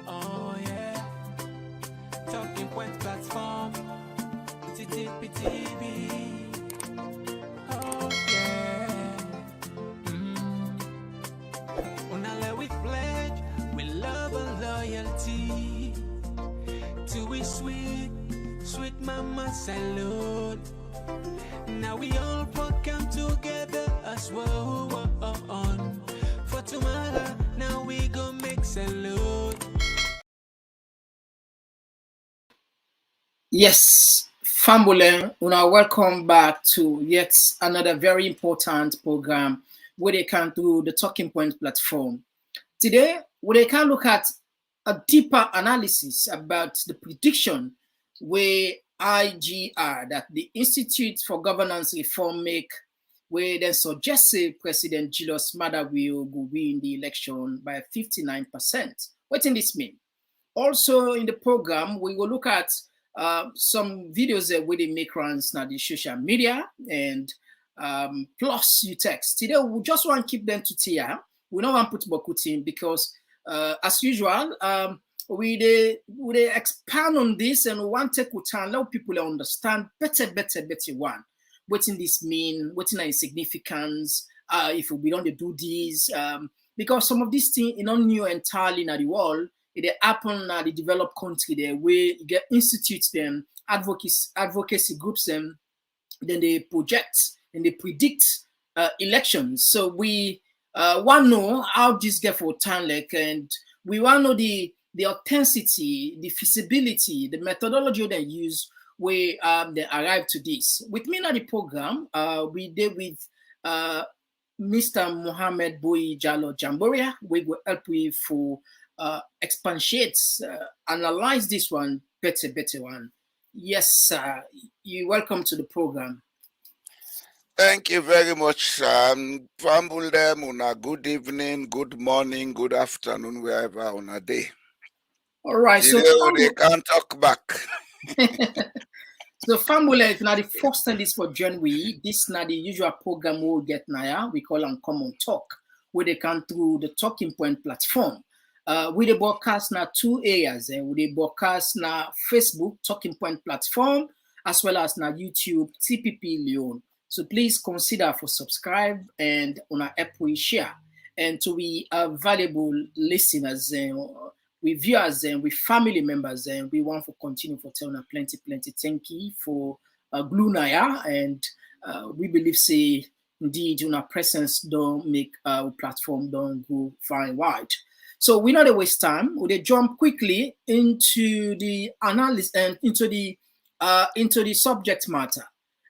Oh yeah, Talking Point platform, TTPTV. Oh yeah, Unale we pledge, we love and loyalty to we sweet, sweet mama salute. Now we all come together as well. For tomorrow, now we go make salute. Yes, Fambulen, welcome back to yet another very important program where they can do the Talking Point platform. Today, we can look at a deeper analysis about the prediction where IGR, that the Institute for Governance Reform, make, where they suggest President Julius Maada will win the election by 59%. What does this mean? Also in the program, we will look at some videos that we make runs now the social media and plus you text. Today we just want to keep them to tier. We don't want to put Bokutin because as usual, we they expand on this and we want to take time, let people understand better one. What in this mean, what in its significance, if we don't do this, because some of these things you don't know entirely in the world. It happen at the developed country there where you get institutes them, advocacy groups them, then they project and they predict elections. So we want to know how this get for time like, and we want to know the authenticity, the feasibility, the methodology they use where they arrive to this. With me in the program, we did with Mr. Mohammed Boy Jalo Jamboria. We will help you for expatiates, analyze this one better one. Yes, you're welcome to the program. Thank you very much. Fambul them on a good evening, good morning, good afternoon, wherever on a day. All right, so they can't talk back. So Famula, if not the first time this for January, this not the usual program we'll get now. We call on Komon-Tok, where they come through the Talking Point platform. We the broadcast now two areas. We the broadcast now Facebook Talking Point platform as well as now YouTube TPP Leon. So please consider for subscribe and on our app we share and to be valuable listeners with viewers and with family members and we want to continue for telling plenty thank you for Blue Naya and we believe say indeed our presence don't make our platform don't go far and wide. So we not waste time. We jump quickly into the analysis and into the subject matter.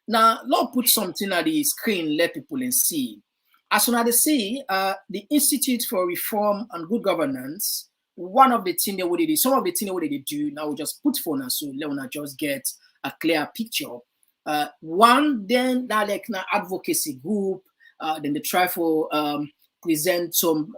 Now, let's put something at the screen, let people see. As soon as they see, the Institute for Reform and Good Governance, one of the things they would do, some of the things they do, now we just put for now, so let just get a clear picture. One, then that like an advocacy group, then they try for present some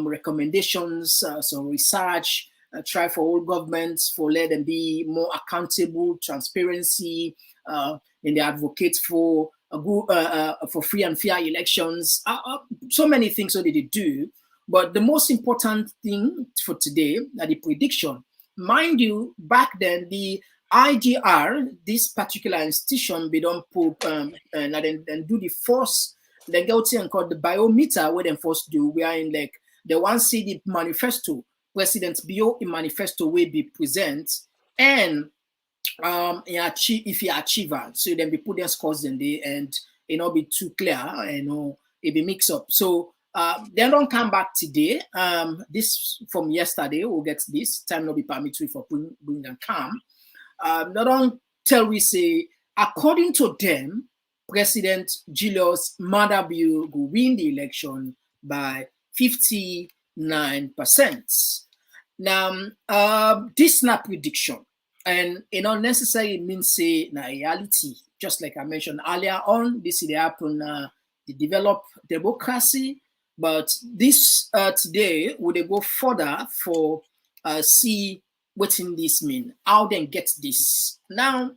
recommendations, some research, try for all governments for let them be more accountable, transparency, and they advocate for for free and fair elections. So many things that they do, but the most important thing for today are the prediction. Mind you, back then the IGR, this particular institution, they don't put and then do the first. They go to and call the biometer where they first do. We are in like the one see the manifesto, President Bio in manifesto will be present and if you achieve it, so then we put their scores in there and it not be too clear, it be mix up. So they don't come back today. This from yesterday, we'll get this time not be permitted for bring them come. They don't tell we say according to them, President Julius Maada will win the election by 59%. Now, this is not prediction, and it not necessarily means say na reality. Just like I mentioned earlier on, this is happen the developed democracy, but this today would they go further for see what in this mean, how then get this now.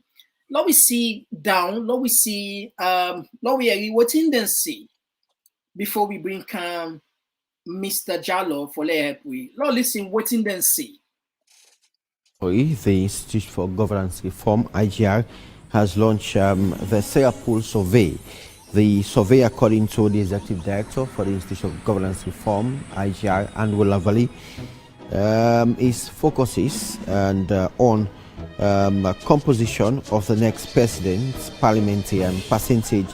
Let we see down. Let we see. Let we what in then see before we bring Mr. Jallo for help we. Lord, listen, waiting then see. The Institute for Governance Reform, IGR, has launched the Sarah Pool Survey. The survey, according to the Executive Director for the Institute of Governance Reform, IGR, Andrew Lavalley, focuses on composition of the next president's parliamentary and percentage,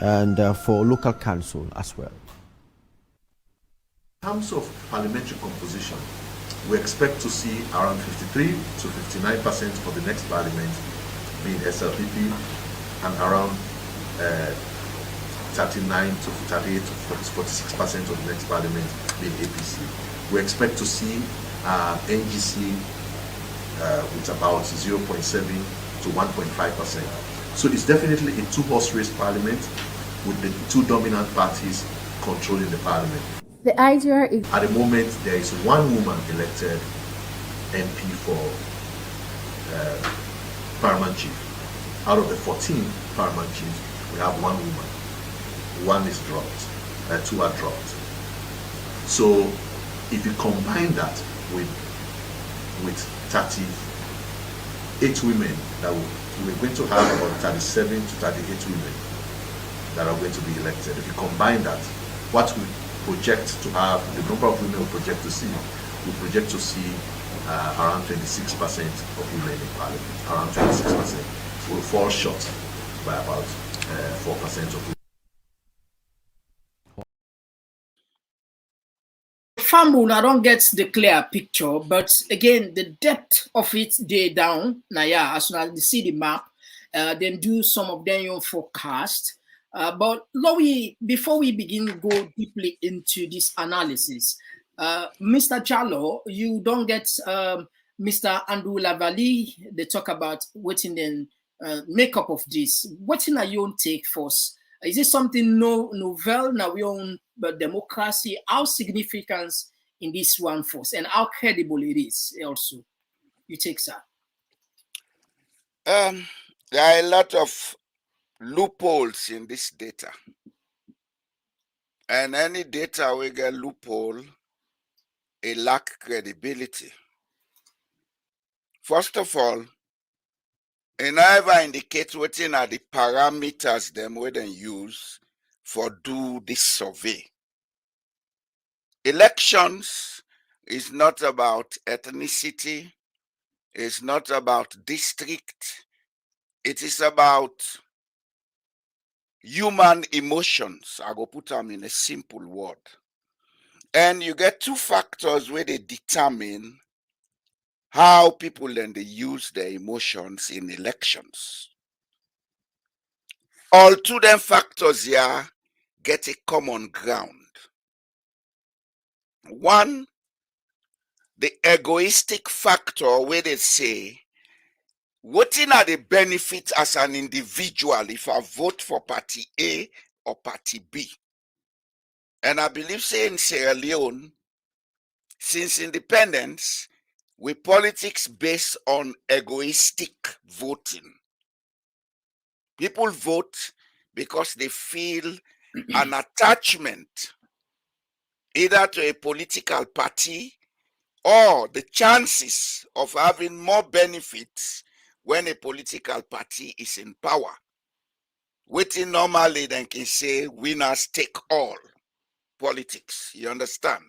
and for local council as well. In terms of parliamentary composition, we expect to see around 53 to 59% for the next parliament being SLPP, and around 39 to 38 to 46% of the next parliament being APC. We expect to see NGC with about 0.7 to 1.5%. So it's definitely a two-horse race parliament with the two dominant parties controlling the parliament. The IGR is... At the moment, there is one woman elected MP for paramount chief. Out of the 14 paramount chiefs, we have one woman. One is dropped, two are dropped. So if you combine that with 38 women, that we're going to have about 37 to 38 women that are going to be elected. If you combine that, what we project to have, the number of women we project to see around 26% of women in parliament. Around 26% will fall short by about 4% of women. Famble, I don't get the clear picture, but again, the depth of it, they down. Now, yeah, as soon as they see the map, then do some of them your forecast. But before we begin to go deeply into this analysis, Mr. Jallo, you don't get Mr. Andrew Lavalley. They talk about what's in the makeup of this. What's in your own take first? Is it something novel now we own democracy? How significant in this one first, and how credible it is also? You take, sir. There are a lot of loopholes in this data, and any data we get loophole, it lack credibility. First of all, it never indicates what are the parameters them we then use for do this survey. Elections is not about ethnicity, it's not about district, it is about human emotions. I go put them in a simple word. And you get two factors where they determine how people then they use their emotions in elections. All two them factors here get a common ground. One, the egoistic factor where they say, what are the benefits as an individual if I vote for party A or party B? And I believe say in Sierra Leone, since independence, we politics based on egoistic voting. People vote because they feel an attachment either to a political party or the chances of having more benefits when a political party is in power. Waiting normally then can say winners take all politics. You understand?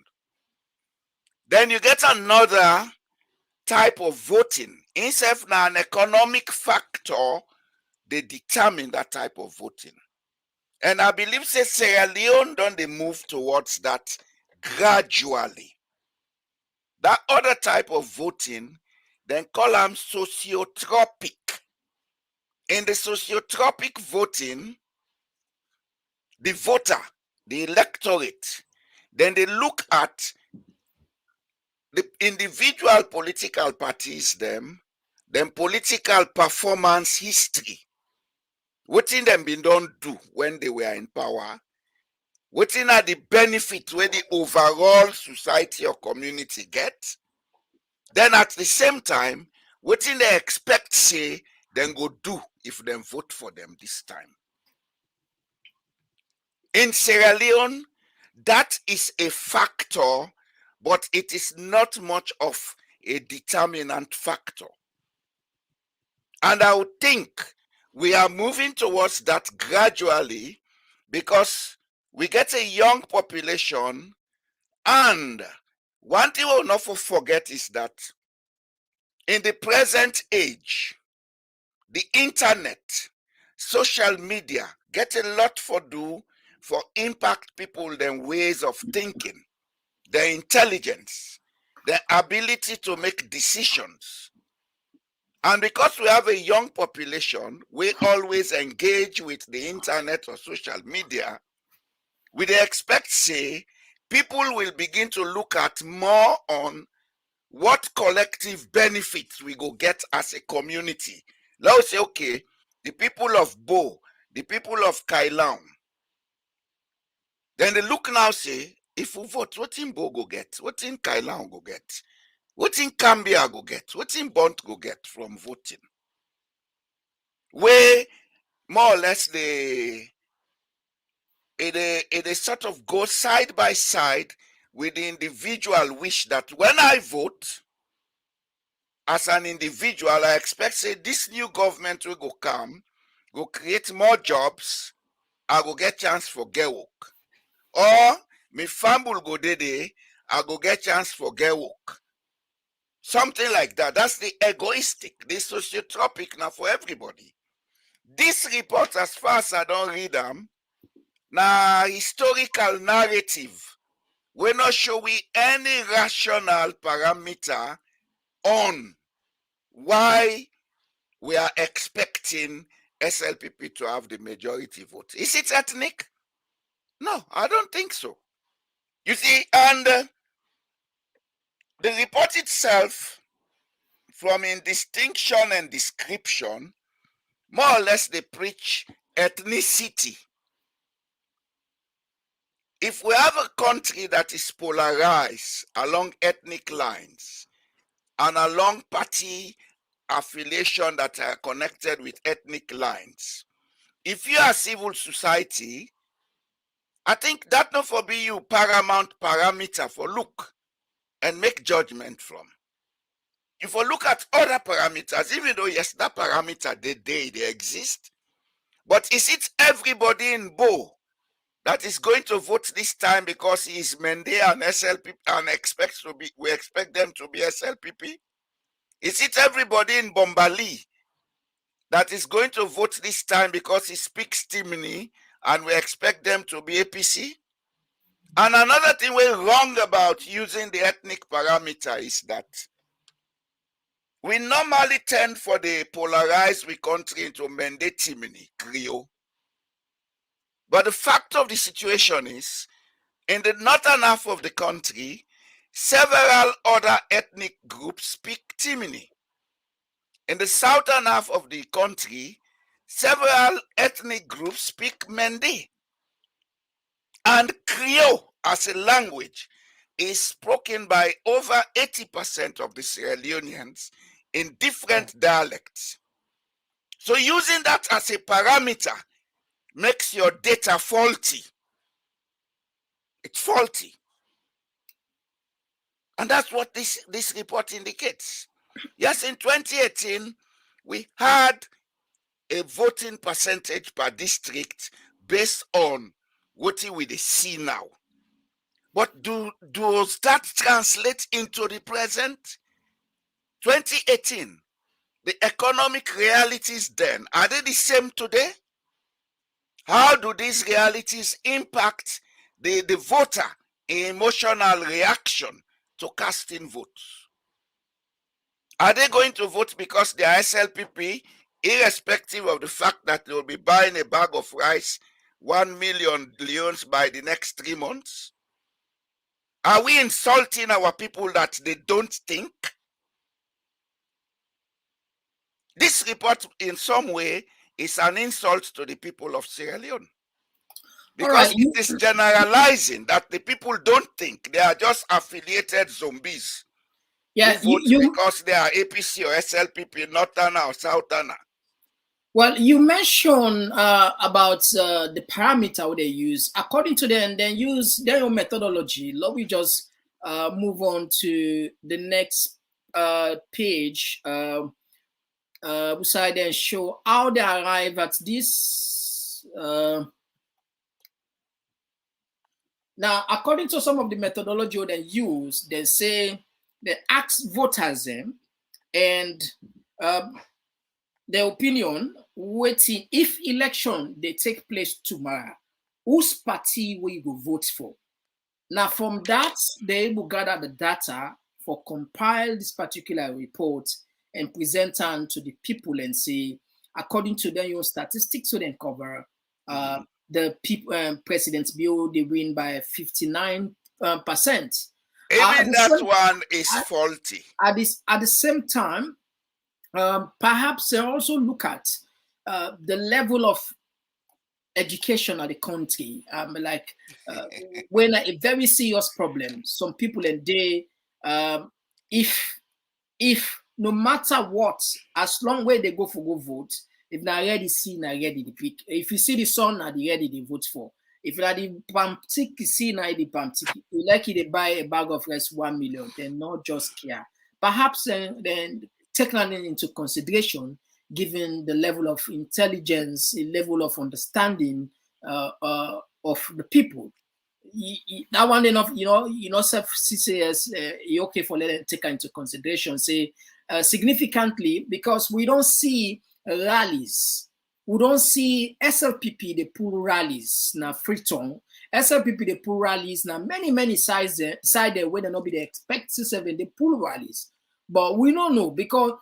Then you get another type of voting. Instead of an economic factor, they determine that type of voting. And I believe say Sierra Leone don't they move towards that gradually. That other type of voting, then call them sociotropic. In the sociotropic voting, the voter, the electorate, then they look at the individual political parties, then political performance history. What in them been done do when they were in power? What in are the benefit where the overall society or community get? Then at the same time, what in they expect say then go do if them vote for them this time. In Sierra Leone, that is a factor, but it is not much of a determinant factor. And I would think we are moving towards that gradually because we get a young population. And one thing we'll not forget is that in the present age, the internet, social media get a lot for do for impact people, their ways of thinking, their intelligence, their ability to make decisions. And because we have a young population, we always engage with the internet or social media. We expect, say, people will begin to look at more on what collective benefits we go get as a community. Let's say, okay, the people of Bo, the people of Kailaun. Then they look now, say, if we vote, what in Bo go get? What in Kailaun go get? What in Cambia go get? What in Bont go get from voting? Where more or less they sort of go side by side with the individual wish that when I vote, as an individual, I expect, say, this new government will go come, go create more jobs, I go get chance for get work. Or, me family go there, I go get chance for get work. Something like that. That's the egoistic, the sociotropic now for everybody. This report, as far as I don't read them, now historical narrative, we not show we any rational parameter on why we are expecting SLPP to have the majority vote. Is it ethnic? No, I don't think so. You see, and the report itself, from in distinction and description, more or less they preach ethnicity. If we have a country that is polarized along ethnic lines and along party affiliation that are connected with ethnic lines, if you are civil society, I think that not for be you paramount parameter for look and make judgment from. If you look at other parameters, even though yes, that parameter they exist, but is it everybody in Bo that is going to vote this time because he is Mende and SLPP and we expect them to be SLPP? Is it everybody in Bombali that is going to vote this time because he speaks Timini and we expect them to be APC? And another thing we're wrong about using the ethnic parameter is that we normally tend for the polarized country into Mende Timini, Creole. But the fact of the situation is, in the northern half of the country, several other ethnic groups speak Timini. In the southern half of the country, several ethnic groups speak Mende. And Creole as a language is spoken by over 80% of the Sierra Leoneans in different dialects. So using that as a parameter makes your data faulty. It's faulty. And that's what this report indicates. Yes, in 2018, we had a voting percentage per district based on what we see now. But does that translate into the present? 2018, the economic realities then, are they the same today? How do these realities impact the voter emotional reaction to casting votes? Are they going to vote because they are SLPP, irrespective of the fact that they will be buying a bag of rice, 1 million leones by the next 3 months? Are we insulting our people that they don't think? This report, in some way, is an insult to the people of Sierra Leone. Because it is generalizing that the people don't think. They are just affiliated zombies. Yeah, who vote because they are APC or SLPP, Northerner or Southerner. Well, you mentioned about the parameter they use. According to them, they use their own methodology. Let me just move on to the next page. Beside then show how they arrive at this. Now, according to some of the methodology they use, they say they ask voters and their opinion waiting if election they take place tomorrow, whose party will you go vote for? Now, from that, they will gather the data for compile this particular report and present them to the people and say, according to their own statistics, so they cover the president's bill, they win by 59%. Even that one is faulty. At the same time, perhaps they also look at the level of education of the country. When a very serious problem, some people and they, if no matter what, as long way they go vote, if not ready see, not ready the pick. If you see the sun, not ready they vote for. If you are the pamtik see, not the pamtik, you like it, they buy a bag of rice 1 million, then not just care. Perhaps then take that into consideration, given the level of intelligence, the level of understanding of the people. That one enough, self CCS, okay for letting take into consideration, say significantly, because we don't see rallies. We don't see SLPP, they pull rallies now Freetown. SLPP, they pull rallies now many sides there where they not be the expect 7, they pull rallies. But we don't know because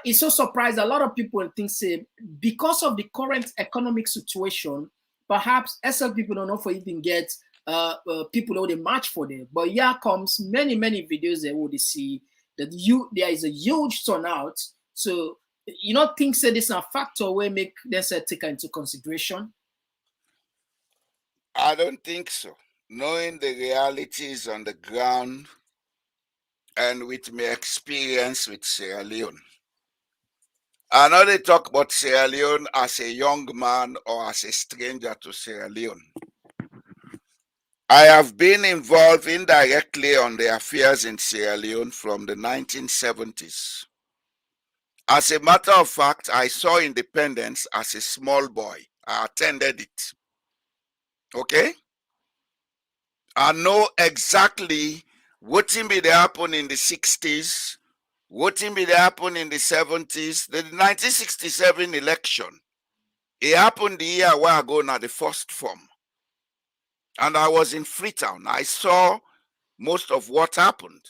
it's so surprised. A lot of people think say because of the current economic situation, perhaps SL people don't know for even get people who they match for them. But here comes many videos there where they see that there is a huge turnout. So you not think say this is a factor where make them say take into consideration? I don't think so. Knowing the realities on the ground and with my experience with Sierra Leone. I know they talk about Sierra Leone as a young man or as a stranger to Sierra Leone. I have been involved indirectly on the affairs in Sierra Leone from the 1970s. As a matter of fact, I saw independence as a small boy. I attended it. Okay? I know exactly what be the happen in the 60s, what be the happen in the 70s. The 1967 election, it happened the year where I go now, the first form. And I was in Freetown. I saw most of what happened.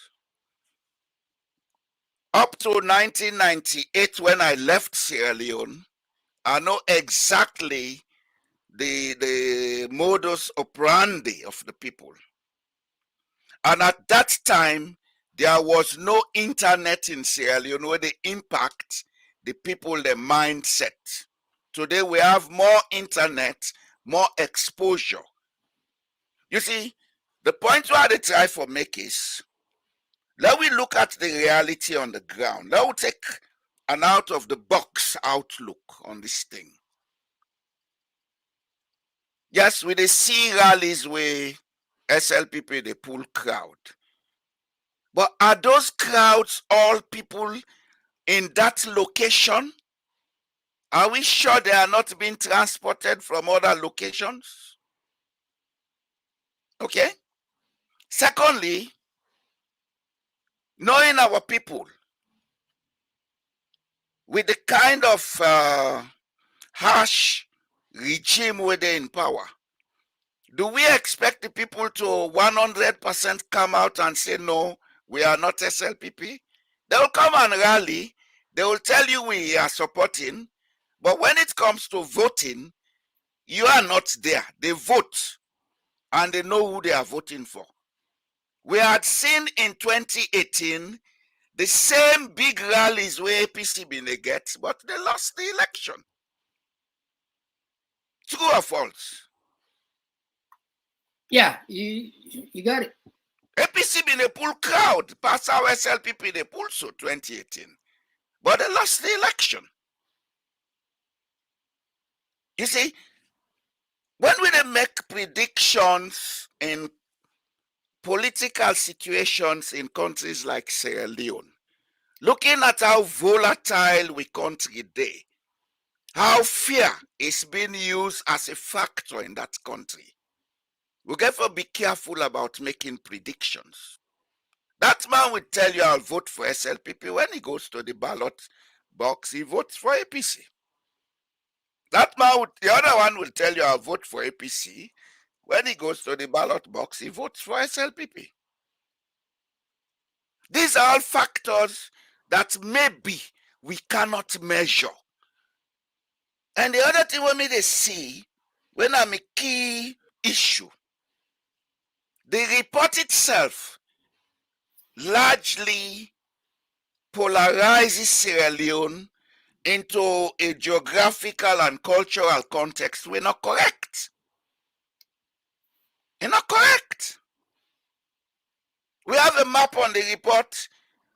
Up to 1998, when I left Sierra Leone, I know exactly the modus operandi of the people. And at that time, there was no internet in Sierra Leone where they impact the people, their mindset. Today, we have more internet, more exposure. You see, the point where they try for make is, let we look at the reality on the ground. Let we take an out of the box outlook on this thing. Yes, we see rallies where SLPP they pull crowd. But are those crowds all people in that location? Are we sure they are not being transported from other locations? Okay. Secondly, knowing our people with the kind of harsh regime where they're in power, do we expect the people to 100% come out and say, no, we are not SLPP? They will come and rally. They will tell you we are supporting. But when it comes to voting, you are not there. They vote and they know who they are voting for. We had seen in 2018 the same big rallies where APC been they get, but they lost the election. True or false? Yeah, you got it. APC been a pull crowd, past our SLPP they pull so 2018, but they lost the election. You see, when we make predictions in political situations in countries like Sierra Leone, looking at how volatile we country today, how fear is being used as a factor in that country, we therefore be careful about making predictions. That man will tell you I'll vote for SLPP. When he goes to the ballot box, he votes for APC. That man, the other one will tell you I'll vote for APC. When he goes to the ballot box, he votes for SLPP. These are all factors that maybe we cannot measure. And the other thing we may see, when I'm a key issue, the report itself largely polarizes Sierra Leone into a geographical and cultural context. We're not correct. We're not correct. We have a map on the report.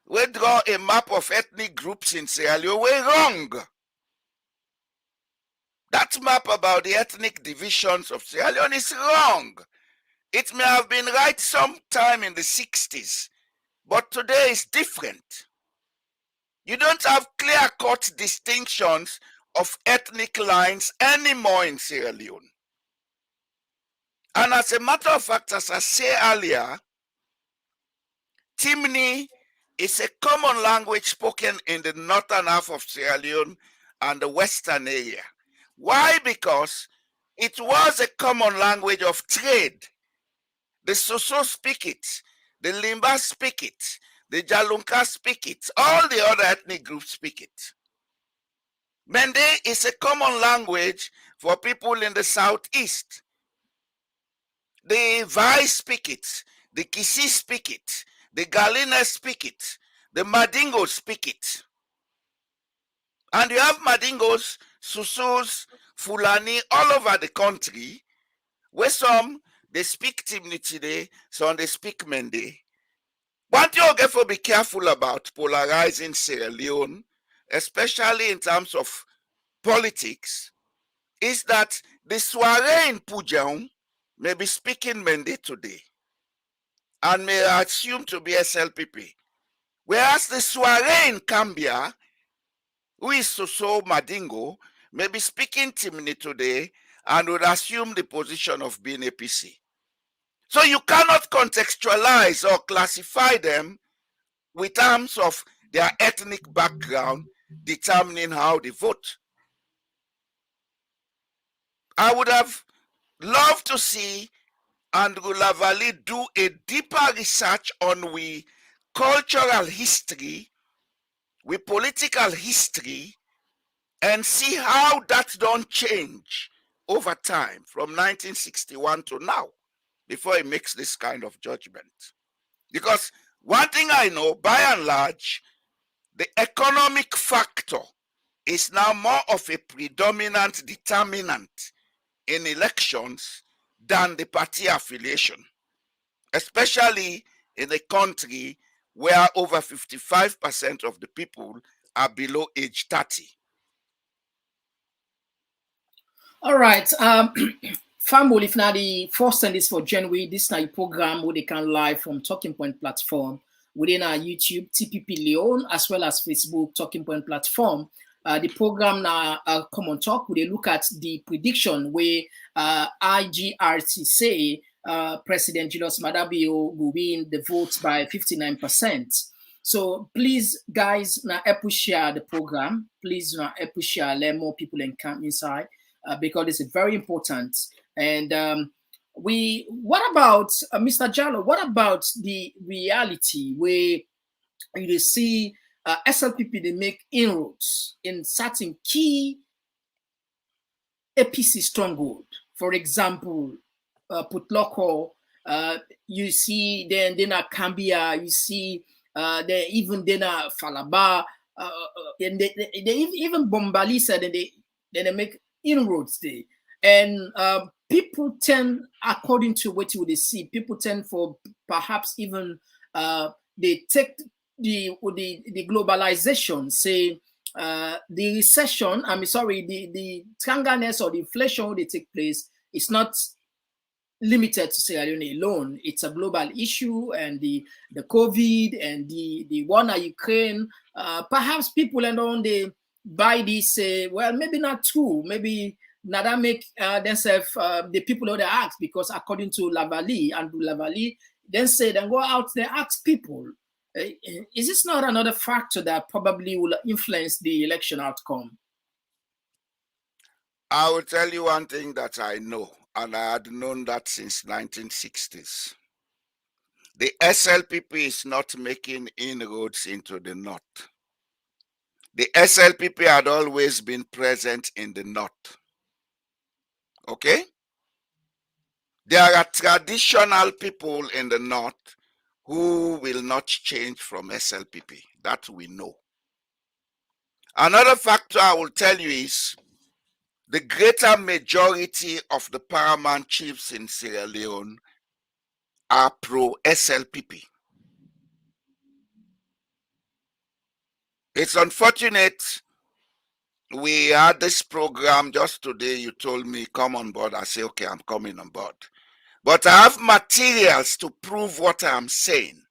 We draw a map of ethnic groups in Sierra Leone. We're wrong. That map about the ethnic divisions of Sierra Leone is wrong. It may have been right sometime in the 60s, but today is different. You don't have clear-cut distinctions of ethnic lines anymore in Sierra Leone. And as a matter of fact, as I said earlier, Timni is a common language spoken in the northern half of Sierra Leone and the western area. Why? Because it was a common language of trade. The Soso speak it, the Limba speak it, the Jalunka speak it, all the other ethnic groups speak it. Mende is a common language for people in the southeast. The Vai speak it, the Kisi speak it, the Galina speak it, the Madingos speak it. And you have Madingos, Susus, Fulani all over the country, where some they speak Timni today, some they speak Mende. One thing you have to be careful about polarizing Sierra Leone, especially in terms of politics, is that the Soare in Pujaung may be speaking Mende today and may assume to be SLPP. Whereas the Soare in Cambia, who is Soso Madingo, may be speaking Timni today and would assume the position of being APC. So you cannot contextualize or classify them with terms of their ethnic background determining how they vote. I would have loved to see Andrew Lavalley do a deeper research on we cultural history, we political history, and see how that don't change over time from 1961 to now before he makes this kind of judgment. Because one thing I know, by and large, the economic factor is now more of a predominant determinant in elections than the party affiliation, especially in a country where over 55% of the people are below age 30. All right. Family, if not the first and this for January, this is a program where they can live from Talking Point platform within our YouTube, TPP Leon, as well as Facebook Talking Point platform. The program now Komon-Tok, where they look at the prediction where IGRC say President Julius Maada Bio will win the votes by 59%. So please, guys, now help share the program. Please now help share, let more people come inside because it's very important. And what about Mr. Jallo? What about the reality where you see SLPP they make inroads in certain key APC stronghold? For example, Putloko. You see then Cambia. You see then even then Falaba. And they even Bombali said they make inroads there. And people tend, according to what you would see, people tend for perhaps even they take the globalization, say the recession, the strangeness or the inflation will take place is not limited to Sierra Leone alone. It's a global issue, and the COVID and the war in Ukraine, perhaps people and on they buy this, well, maybe not true, maybe not that make themselves the people who they ask, because according to Lavalley, then say, then go out there, ask people. Is this not another factor that probably will influence the election outcome? I will tell you one thing that I know, and I had known that since 1960s. The SLPP is not making inroads into the north. The SLPP had always been present in the north. Okay? There are traditional people in the north who will not change from SLPP. That we know. Another factor I will tell you is the greater majority of the paramount chiefs in Sierra Leone are pro-SLPP. It's unfortunate we had this program just today. You told me come on board. I say, okay, I'm coming on board. But I have materials to prove what I'm saying.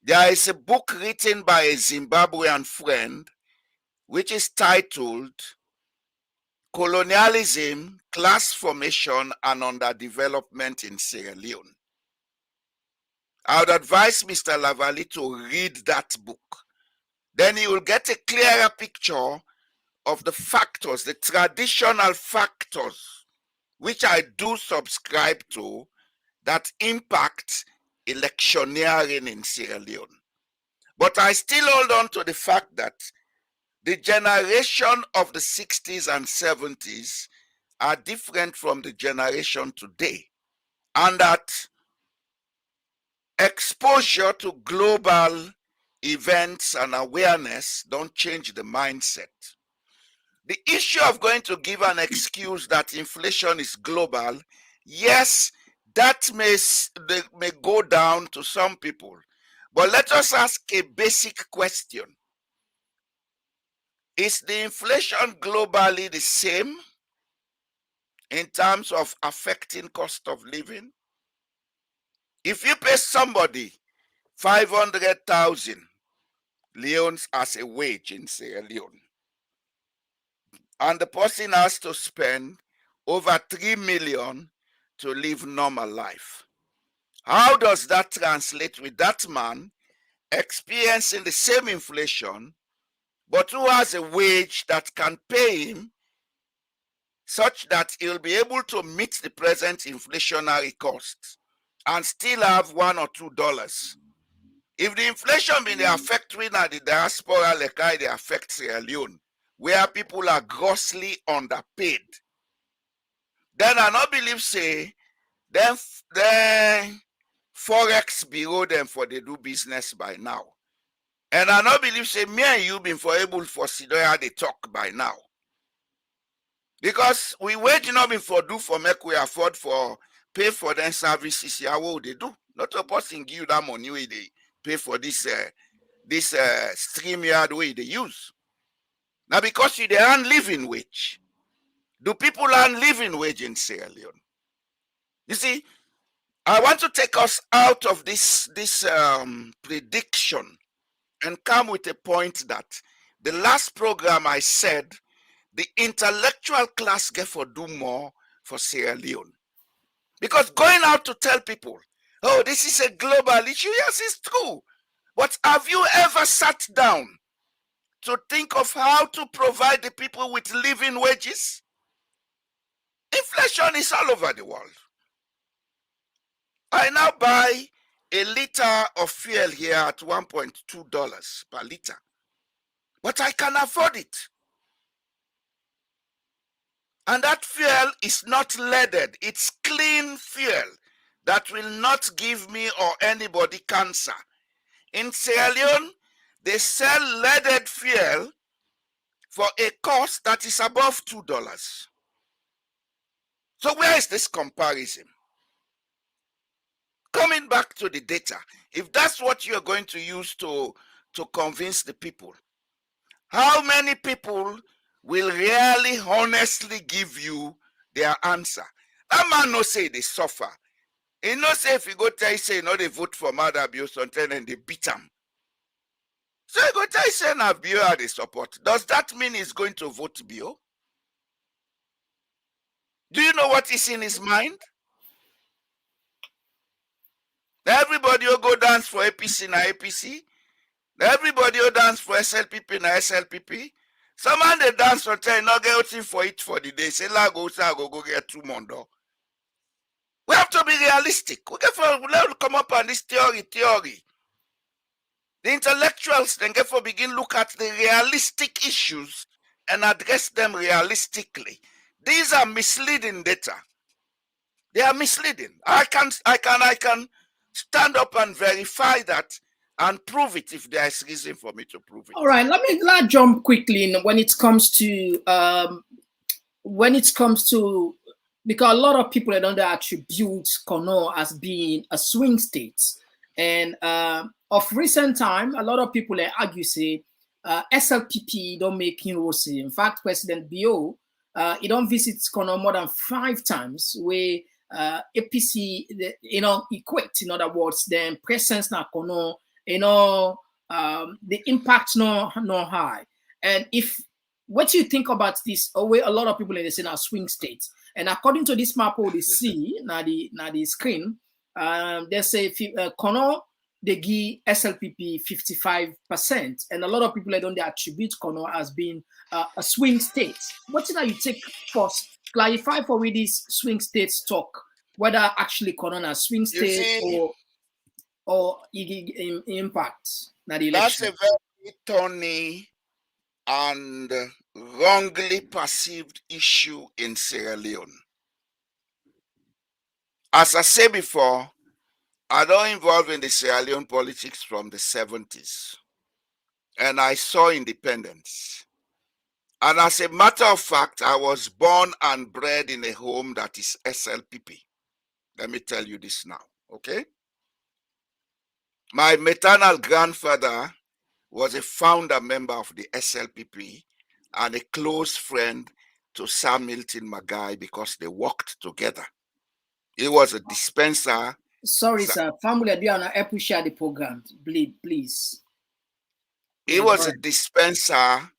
There is a book written by a Zimbabwean friend which is titled Colonialism, Class Formation and Underdevelopment in Sierra Leone. I would advise Mr. Lavalley to read that book. Then he will get a clearer picture of the factors, the traditional factors, which I do subscribe to, that impact electioneering in Sierra Leone. But I still hold on to the fact that the generation of the 60s and 70s are different from the generation today, and that exposure to global events and awareness don't change the mindset. The issue of going to give an excuse that inflation is global, yes, that may go down to some people. But let us ask a basic question. Is the inflation globally the same in terms of affecting cost of living? If you pay somebody 500,000 leones as a wage in Sierra Leone, and the person has to spend over 3 million to live normal life, how does that translate with that man experiencing the same inflation, but who has a wage that can pay him such that he'll be able to meet the present inflationary costs and still have $1 or $2? If the inflation be the affect we na the diaspora like I they affect Sierra Leone, where people are grossly underpaid, then I not believe say then Forex bureau them for they do business by now. And I not believe say me and you been for able for Sidoya they talk by now. Because we wait not been for do for make we afford for pay for them services here what they do. Not a person give you that money where they pay for this stream yard way they use. Now because you they earn living wage. Do people earn living wage in Sierra Leone? You see, I want to take us out of this prediction and come with a point that the last program I said the intellectual class get for do more for Sierra Leone. Because going out to tell people, oh, this is a global issue, yes, it's true. But have you ever sat down to think of how to provide the people with living wages? Inflation is all over the world. I now buy a liter of fuel here at $1.2 per liter. But I can afford it. And that fuel is not leaded. It's clean fuel that will not give me or anybody cancer. In Sierra Leone, they sell leaded fuel for a cost that is above $2. So where is this comparison? Coming back to the data, if that's what you're going to use to convince the people, How many people will really honestly give you their answer? That man no say they suffer. He no say if you go tell you say no they vote for mother abuse and they beat him. So you go tell you say na Bio they support. Does that mean he's going to vote Bio? Do you know what is in his mind? Everybody will go dance for APC na APC. Everybody will dance for SLPP na SLPP. Some man they dance for tell not get anything for it for the day. Say la go get 2 mondo. We have to be realistic. We let come up on this theory. The intellectuals then get for begin look at the realistic issues and address them realistically. These are misleading data. They are misleading. I can stand up and verify that and prove it if there is reason for me to prove it. All right, let's jump quickly in when it comes to because a lot of people don't attribute Kono as being a swing state, and of recent time, a lot of people argue say SLPP don't make inroads. In fact, President Bio he don't visit Kono more than 5 times. Where APC, equate. In other words, the presence na Kono, the impact no high. And if what you think about this, a lot of people in the say now swing states. And according to this map, they see now the screen, they say Kono they give SLPP 55%, and a lot of people don't attribute Kono as being a swing state. What did you take first? Clarify for me this swing states talk, whether actually Kono a swing state or impact. That's a very thorny and wrongly perceived issue in Sierra Leone. As I said before, I don't involve in the Sierra Leone politics from the 70s, and I saw independence. And as a matter of fact, I was born and bred in a home that is SLPP. Let me tell you this now, okay? My maternal grandfather was a founder member of the SLPP and a close friend to Sir Milton Magai because they worked together. He was a dispenser. Sorry, sir. Family, do you appreciate the program, please? He was a dispenser,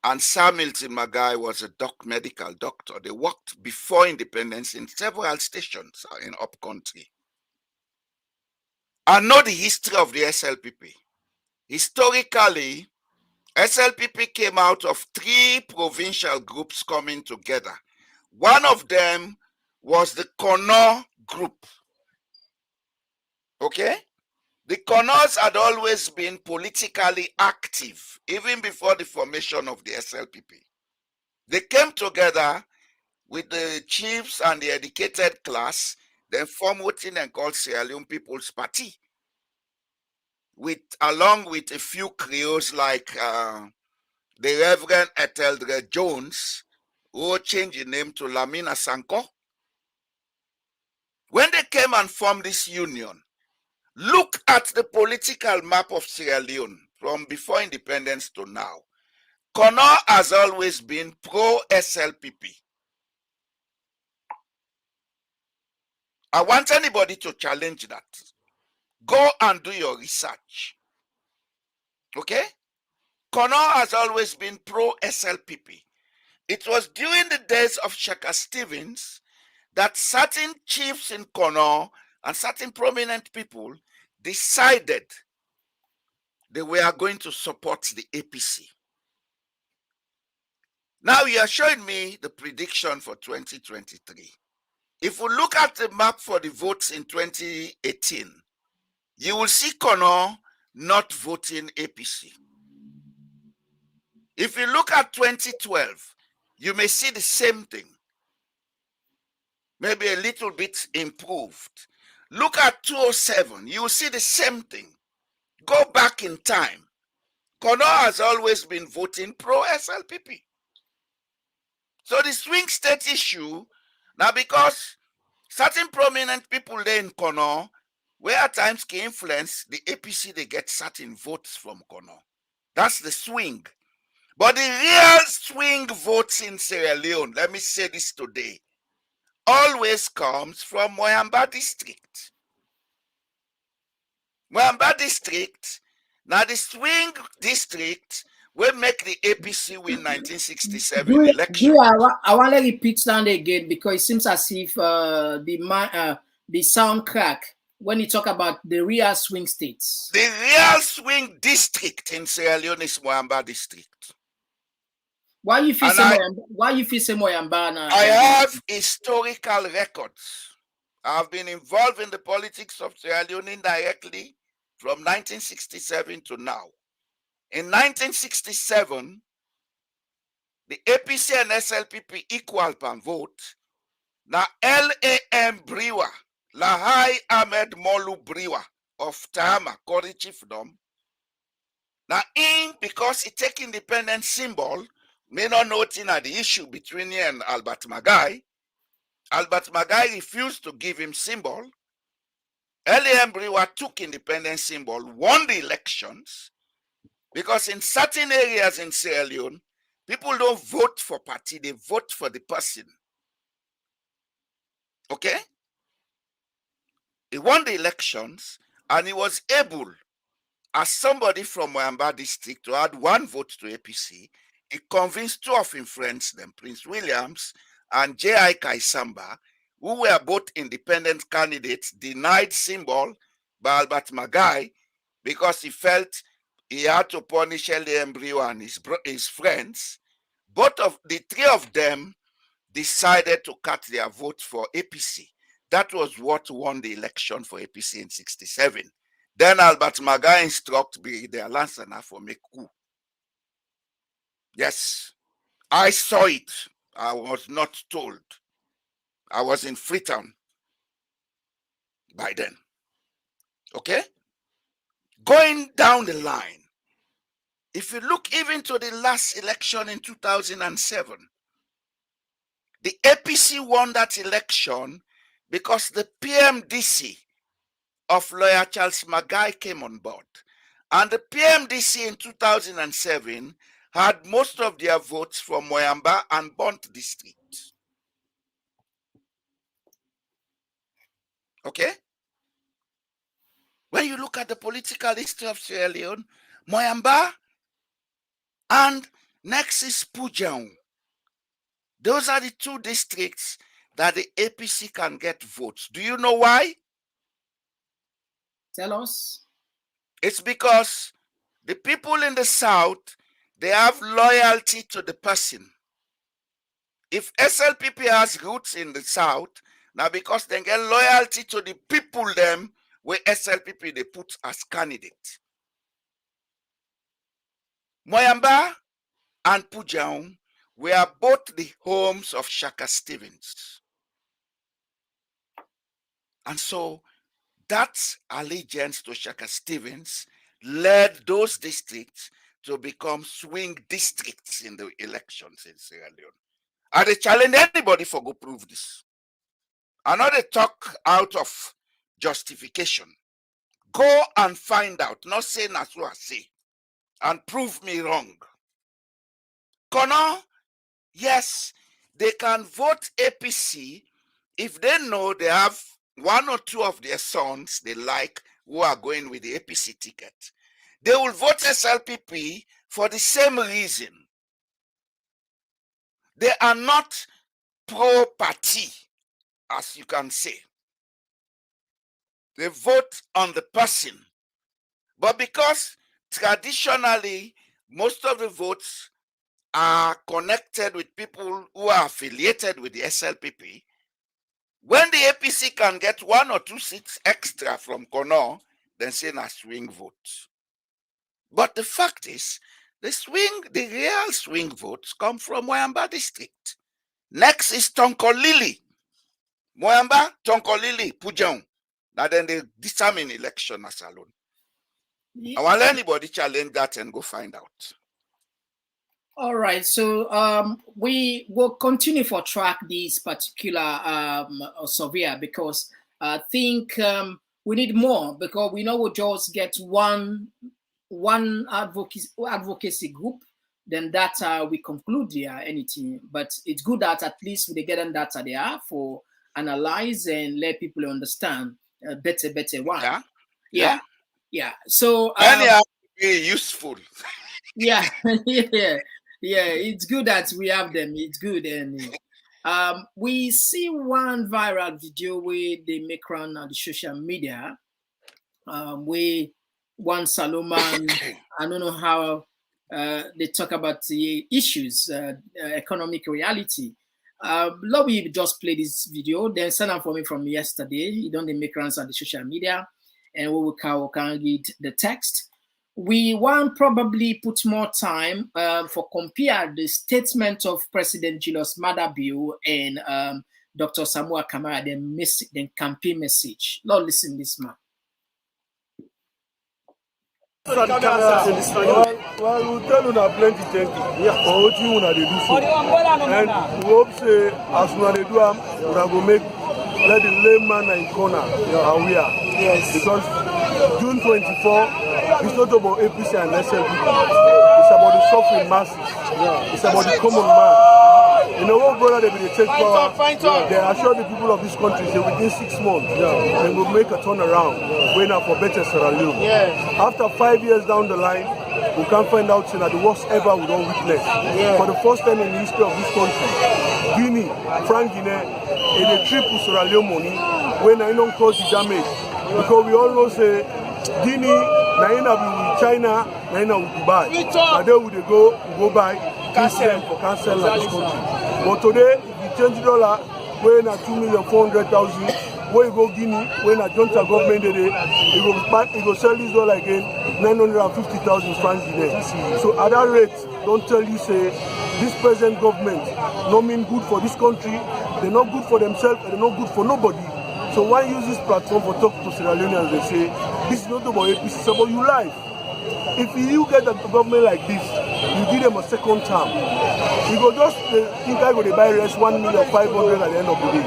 and Sir Milton Magai was a medical doctor. They worked before independence in several stations in upcountry. I know the history of the SLPP. Historically, SLPP came out of 3 provincial groups coming together. One of them was the Kono group. Okay? The Konos had always been politically active, even before the formation of the SLPP. They came together with the chiefs and the educated class, then formed what they called Sierra Leone People's Party, along with a few creoles like the Reverend Eteldre Jones, who changed the name to Lamina Sanko. When they came and formed this union, look at the political map of Sierra Leone from before independence to now. Kono has always been pro-SLPP. I want anybody to challenge that. Go and do your research. Okay? Kono has always been pro-SLPP. It was during the days of Shaka Stevens that certain chiefs in Kono and certain prominent people decided they were going to support the APC. Now you are showing me the prediction for 2023. If we look at the map for the votes in 2018, you will see Kono not voting APC. If you look at 2012, you may see the same thing. Maybe a little bit improved. Look at 2007, you will see the same thing. Go back in time. Kono has always been voting pro-SLPP. So the swing state issue, now because certain prominent people there in Kono, where at times can influence the APC, they get certain votes from Kono. That's the swing. But the real swing votes in Sierra Leone, let me say this today, always comes from Moyamba district. Moyamba district, now the swing district will make the APC win 1967 election. I want to repeat that again because it seems as if the sound crack when you talk about the real swing states. The real swing district in Sierra Leone is Moyamba district. Why you feel say Moyamba now? I have historical records. I've been involved in the politics of Sierra Leone indirectly from 1967 to now. In 1967, the APC and SLPP equal per vote. Now LAM Briwa, Lahai Ahmed Molu Briwa of Tahama, Kori Chiefdom. Now because he take independent symbol, may not noting at the issue between him and Albert Magai. Albert Magai refused to give him symbol. LAM Briwa took independent symbol, won the elections, because in certain areas in Sierra Leone, people don't vote for party, they vote for the person. Okay? He won the elections and he was able, as somebody from Moyamba district, to add 1 vote to APC. He convinced 2 of his friends, then Prince Williams and J.I. Kaisamba, who were both independent candidates, denied symbol by Albert Magai because he felt he had to punish L.A. Embryo and his friends. Both of the 3 of them decided to cut their vote for APC. That was what won the election for APC in 67. Then Albert Magai instructed Brigadier Lansana for make coup. Yes, I saw it. I was not told. I was in Freetown by then. Okay? Going down the line, if you look even to the last election in 2007, the APC won that election because the PMDC of lawyer Charles Magai came on board. And the PMDC in 2007 had most of their votes from Moyamba and Bont district. Okay? When you look at the political history of Sierra Leone, Moyamba and next is Pujang. Those are the 2 districts that the APC can get votes. Do you know why? Tell us. It's because the people in the south, they have loyalty to the person. If SLPP has roots in the south, now because they get loyalty to the people them where SLPP they put as candidate. Moyamba and Pujang were both the homes of Shaka Stevens. And so that allegiance to Shaka Stevens led those districts to become swing districts in the elections in Sierra Leone. And they challenge anybody for go prove this. I know they talk out of justification. Go and find out, not say that's what I say, and prove me wrong. Kono, yes, they can vote APC if they know they have 1 or 2 of their sons they like who are going with the APC ticket. They will vote SLPP for the same reason. They are not pro-party, as you can say. They vote on the person. But because traditionally, most of the votes are connected with people who are affiliated with the SLPP, when the APC can get 1 or 2 seats extra from Kono, then say na swing votes. But the fact is, the real swing votes come from Moyamba district. Next is Tonkolili. Moyamba, Tonkolili, Pujang. Now then they determine election as alone. I want anybody challenge that and go find out. All right, so we will continue for track this particular survey because I think we need more because we know we'll just get one advocacy group then data we conclude there anything. But it's good that at least we get them data there for analyze and let people understand better one. Yeah. So many are very useful. yeah, yeah. It's good that we have them. It's good, and we see one viral video where they make round on the social media. Where one Salomon, I don't know how they talk about the issues, economic reality. Lobby just play this video, then send them for me from yesterday. You don't make rounds on the social media, and we can read the text. We want probably put more time for compare the statement of President Julius Maada Bio and Dr. Samuel Kamara, the campaign message. Lord, listen this man. Well, we'll tell you plenty thank you for what you want to do so. And we hope say as we want to do we will make let the layman and corner aware. Yes. Because June 24 it's not about APC and SLP. It's about the suffering masses. Yeah. It's about the common man. You know what, brother, they will take power. They assure the people of this country that within 6 months they will make a turnaround. We're now for better Sierra Leone. Yes. After 5 years down the line, we can find out that the worst ever we don't witness. Yes. For the first time in the history of this country, Guinea, Frank Guinea, and a trip to Sierra Leone money when I don't cause the damage. Because we all know say Guinea, Naina with China, Naina with Dubai. Now there would they go by cancel for cancel like this country. But today, if you change dollar, we're at 2,400,000. Where you go Guinea, when a joint government did it, it will sell this dollar again, 950,000 francs Guinea. So at that rate, don't tell you say this present government not mean good for this country. They're not good for themselves. And they're not good for nobody. So why use this platform for talk to Sierra Leoneans? They say this is not about APC, it's about your life. If you get a government like this, you give them a second term. You go just think I go to buy rest 1,500,000 at the end of the day.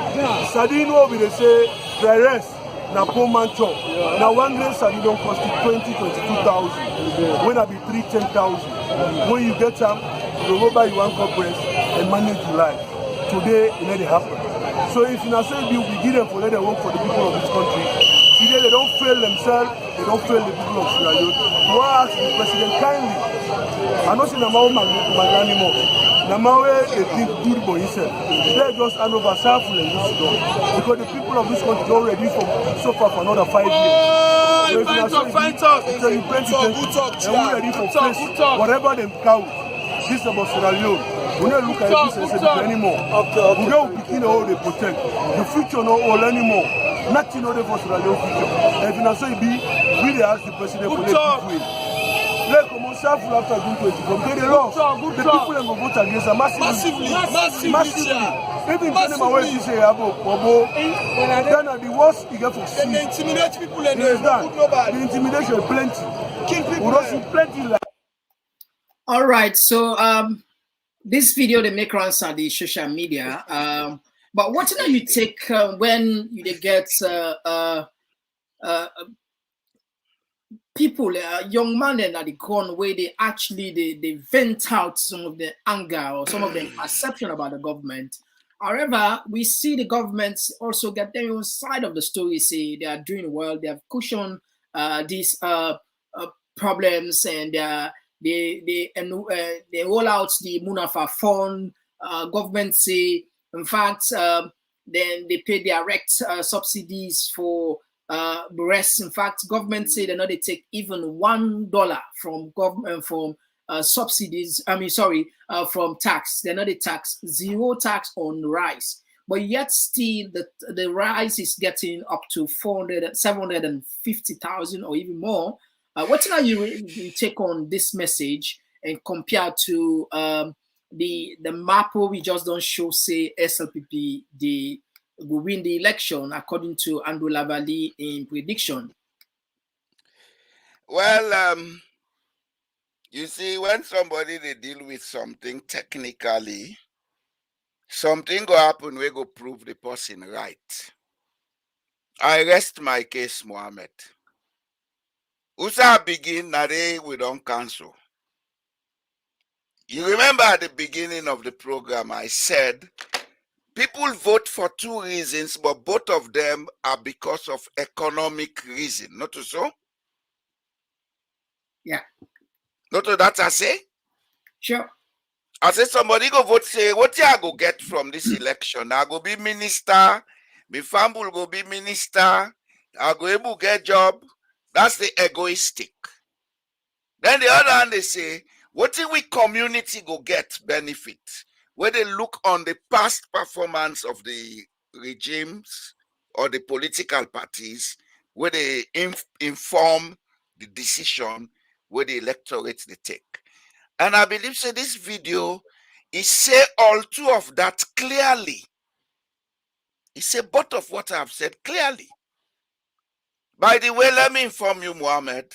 Sardine will be they say dry rest. Now Komon-Tok. Now one grain sardine don't cost you 22,000. When I be 10,000. When you get them, you go buy you one cup breast and manage your life. Today it let it happen. So if you now say we give them for let them work for the people of this country. Today they don't fail themselves, they don't fail the people of Sierra Leone. You ask the president kindly. I know see Namawe Magani more. Namawe they think good for himself. They just hand over Saful and this done. Because the people of this country are ready for so far for another 5 years. So fine talk. And we're ready for place, whatever them count. This is about Sierra Leone. We don't look at this anymore. We don't begin all they protect. The future not all anymore. Nothing other for Sierra Leone future. And if you say be, we ask the president for let people let commence after June 24. They lost. The people are going to vote against them massively. Even if them away to say Abo, then the worst you get for see. They intimidate people and the intimidation plenty. Kill people. We don't see plenty like. All right, so this video they make rounds on the social media. But what do you take when you get people, young men at the gun where they actually they vent out some of the anger or some of the perception about the government. However, we see the governments also get their own side of the story, say they are doing well, they have cushioned these problems, and they roll out the Munafa fund. Government say, in fact, then they pay direct subsidies for breast. In fact, government say they take even $1 from government from subsidies. From tax. They tax, zero tax on rice. But yet still the rice is getting up to 750,000 or even more. What now you take on this message and compare to the map we just don't show, say SLPP will win the election according to Andrew Lavalley in prediction? Well, you see, when somebody they deal with something technically, something go happen, we go prove the person right. I rest my case, Mohammed. Usa begin, na we don't cancel. You remember at the beginning of the program, I said people vote for two reasons, but both of them are because of economic reason. Not so? Yeah. Not that I say? Sure. I say somebody go vote, say, what I go get from this election? I go be minister, my family will go be minister, I go able to get job. That's the egoistic. Then the other hand, they say, what if we community go get benefit? Where they look on the past performance of the regimes or the political parties, where they inform the decision where the electorate they take. And I believe so this video is say all two of that clearly. It say both of what I've said clearly. By the way, let me inform you, Mohammed.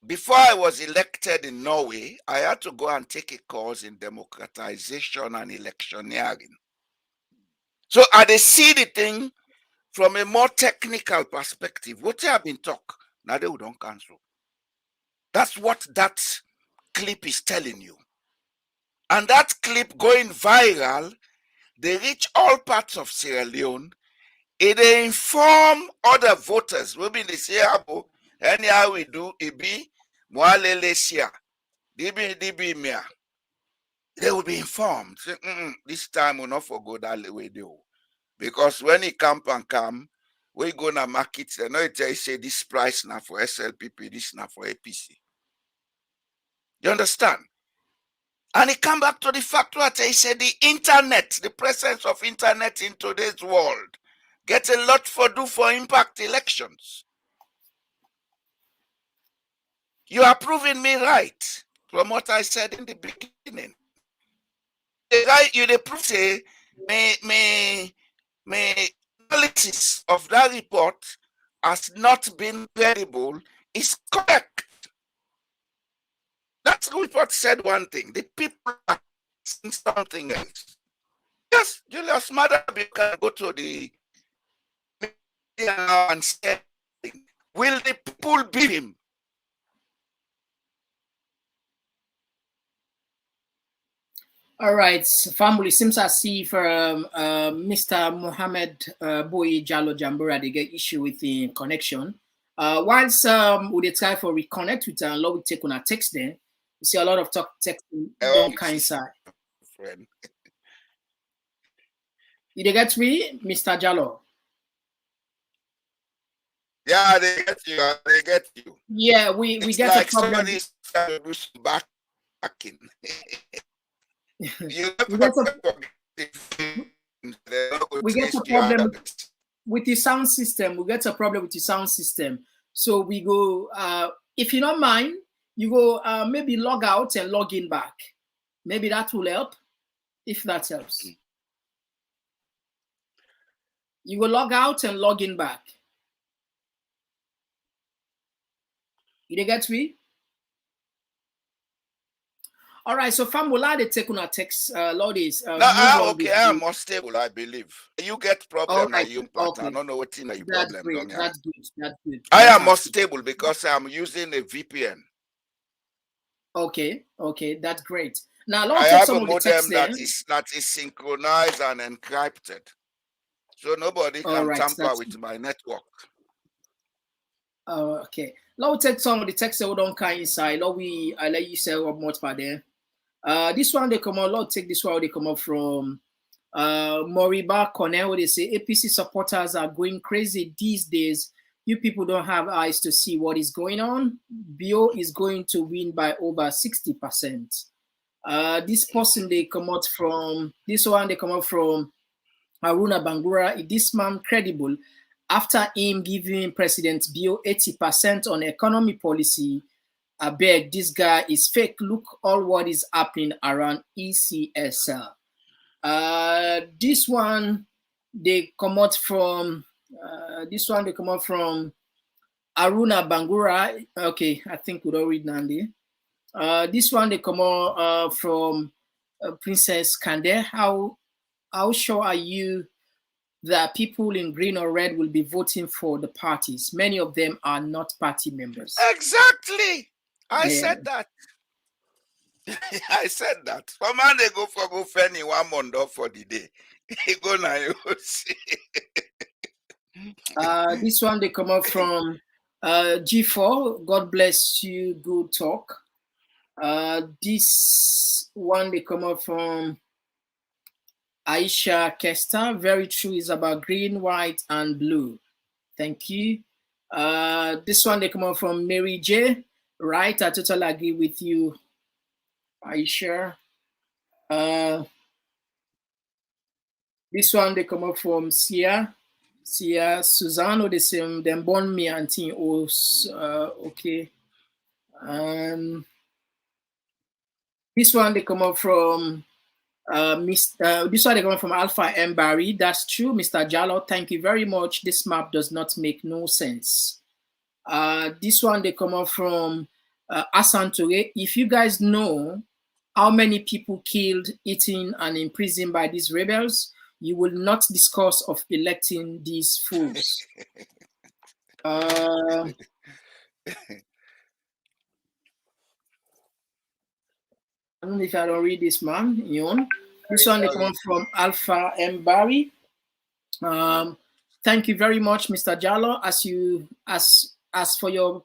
Before I was elected in Norway, I had to go and take a course in democratization and electioneering. So I see the thing from a more technical perspective. What I have been talk, now they don't cancel. That's what that clip is telling you. And that clip going viral, they reach all parts of Sierra Leone. They inform other voters. We be the Sierra, anyhow we do, it be Moalelesia. DB Mia. They will be informed. Say, this time we'll not forgo that way though. Because when he come, we go to market, they know it say this price now for SLPP, this now for APC. You understand? And he come back to the fact what he said, the internet, the presence of internet in today's world, get a lot for do for impact elections. You are proving me right from what I said in the beginning. You the proof say my analysis of that report has not been credible is correct. That report said one thing. The people are saying something else. Yes, Julius Madabi can go to the media now and say, will the people beat him? All right, family. Seems as if Mr. Mohammed Boy Jalo Jambura they get issue with the connection. Once we try for reconnect with a lot we take on a text there. You see a lot of text don't kind side. Friend. You get me, Mr. Jalo? Yeah, they get you. They get you. Yeah, we get like a problem. Backing. we get a problem with the sound system. We get a problem with the sound system. So we go, if you don't mind, you go maybe log out and log in back. Maybe that will help, if that helps. You go log out and log in back. You get me? All right, so fam will I take on a text, Lordies. Okay, I am more stable, I believe. You get problem right, you okay. I don't know what in your that's problem. Great. That's good. That's good. I am more stable because I'm using a VPN. Okay, that's great. Now I have a modem that is synchronized and encrypted. So nobody can tamper with my network. Okay. Now we take some of the text that we don't kind inside. Now I let you say what more by there. This one they come out. Lord, take this one. They come up from Moriba Cornell. They say APC supporters are going crazy these days. You people don't have eyes to see what is going on. Bio is going to win by over 60%. This person they come out from. This one they come out from Haruna Bangura. Is this man credible? After him giving President Bio 80% on economy policy, I beg, this guy is fake. Look all what is happening around ECSL. This one they come out from. Haruna Bangura. Okay, I think we don't read Nandi. This one they come out from Princess Kande. How sure are you that people in green or red will be voting for the parties? Many of them are not party members. Exactly. I said that. I said that. For man, they go for go fenny 1 month off for the day. He go now, you see. This one they come up from G4. God bless you. Good talk. This one they come up from Aisha Kesta. Very true. Is about green, white, and blue. Thank you. This one they come up from Mary J. Right. I totally agree with you, Aisha. This one they come up from Sia Suzano. The same. Them born me and team. Oh, okay. This one they come up from this one they come up from Alpha M Barry. That's true, Mr. Jallo. Thank you very much. This map does not make no sense. This one they come up from Asantore. If you guys know how many people killed, eaten, and imprisoned by these rebels, you will not discuss of electing these fools. I don't know if I don't read this, man. This one they come from Alpha M Barry. Thank you very much, Mr. Jallo. As for your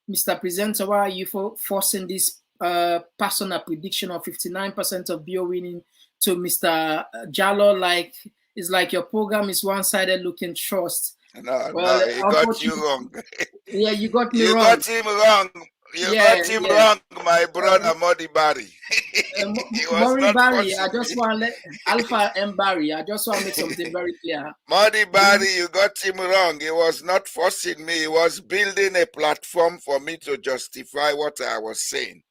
Mr. Presenter, why are you forcing this personal prediction of 59% of BO winning to Mr. Jallo? Like it's like your program is one-sided looking trust. No, he got you wrong. Yeah, you got me wrong. You got him wrong. You got him wrong, my brother Modi Barry. Modi Barry, I just want to let Alpha M Barry, I just want to make something very clear. Modi Barry, you got him wrong. He was not forcing me. He was building a platform for me to justify what I was saying.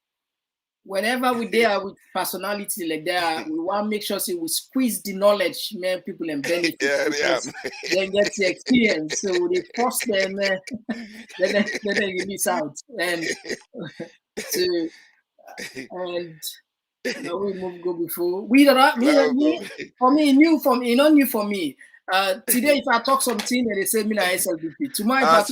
Whenever we there with personality like that, we want to make sure we squeeze the knowledge, man, people and benefit. Then get the experience. So they force them, then they miss out. And we move go before. For me, new for me, not new for me. Today, if I talk something, they say me na SLBP. Tomorrow, but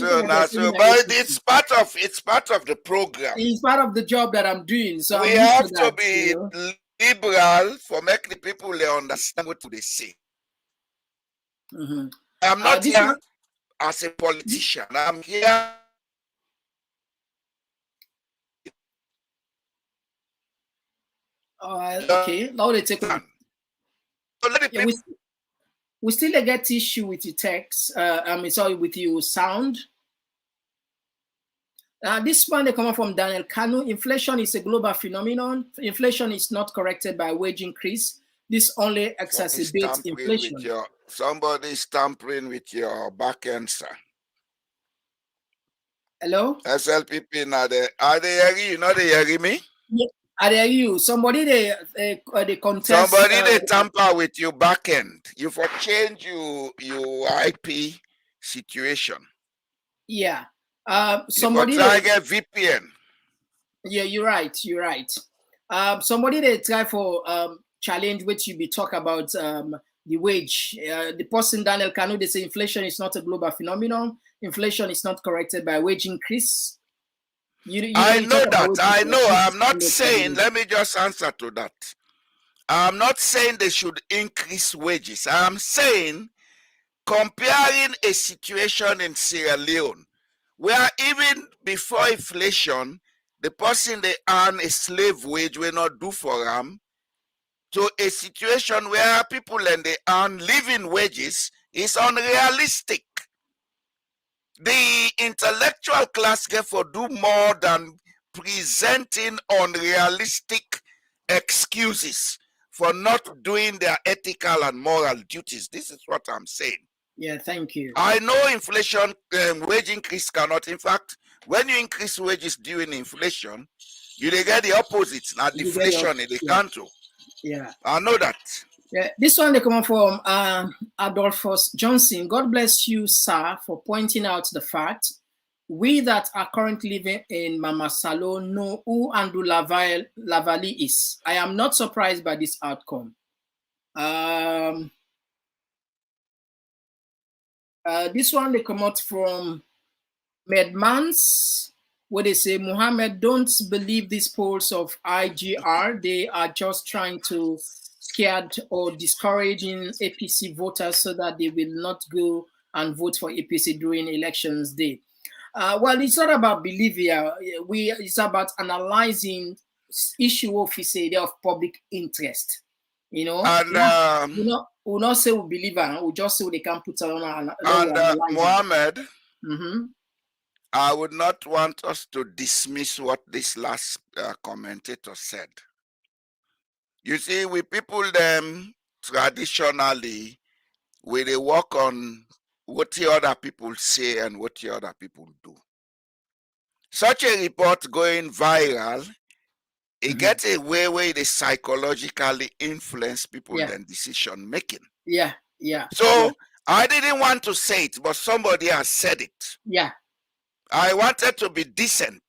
it's part of the program. It's part of the job that I'm doing. So we have to be liberal for make the people understand what they say. Mm-hmm. I'm not here as a politician. I'm here. Okay, now they take. We still get issue with your text. Sorry, with your sound. This one they come up from Daniel Kanu. Inflation is a global phenomenon. Inflation is not corrected by wage increase. This only exacerbates inflation. Somebody's tampering with your back end, sir. Hello? SLPP now are they hearing you? They hearing me? Yeah. I hear you. Somebody they contest. Somebody they tamper with your back end. You for change your IP situation. Yeah. Somebody try get VPN. Yeah, you're right. You're right. Somebody they try for challenge which you be talk about the wage. The person Daniel Kanu they say inflation is not a global phenomenon. Inflation is not corrected by wage increase. I know that. I know. I'm not saying, let me just answer to that. I'm not saying they should increase wages. I'm saying comparing a situation in Sierra Leone, where even before inflation, the person they earn a slave wage will not do for them, to a situation where people and they earn living wages is unrealistic. The intellectual class therefore do more than presenting unrealistic excuses for not doing their ethical and moral duties. This is what I'm saying. Yeah, thank you. I know inflation, wage increase cannot. In fact, when you increase wages during inflation, you get the opposite, not deflation in the country. Yeah, I know that. Yeah, this one they come from Adolphus Johnson. God bless you, sir, for pointing out the fact we that are currently living in Mama Salo know who Andrew Lavali is. I am not surprised by this outcome. This one they come out from Medmans. where they say, Mohammed, don't believe these polls of IGR. They are just trying to scared or discouraging APC voters so that they will not go and vote for APC during elections day. Well, it's not about belief here. It's about analyzing issue of of public interest. You know, And we'll not say we believe her. We'll just say they can put on Mohammed, mm-hmm. I would not want us to dismiss what this last commentator said. You see, we people them traditionally, they work on what the other people say and what the other people do. Such a report going viral, it gets a way where they psychologically influence people in decision making. Yeah. So I didn't want to say it, but somebody has said it. Yeah. I wanted to be decent,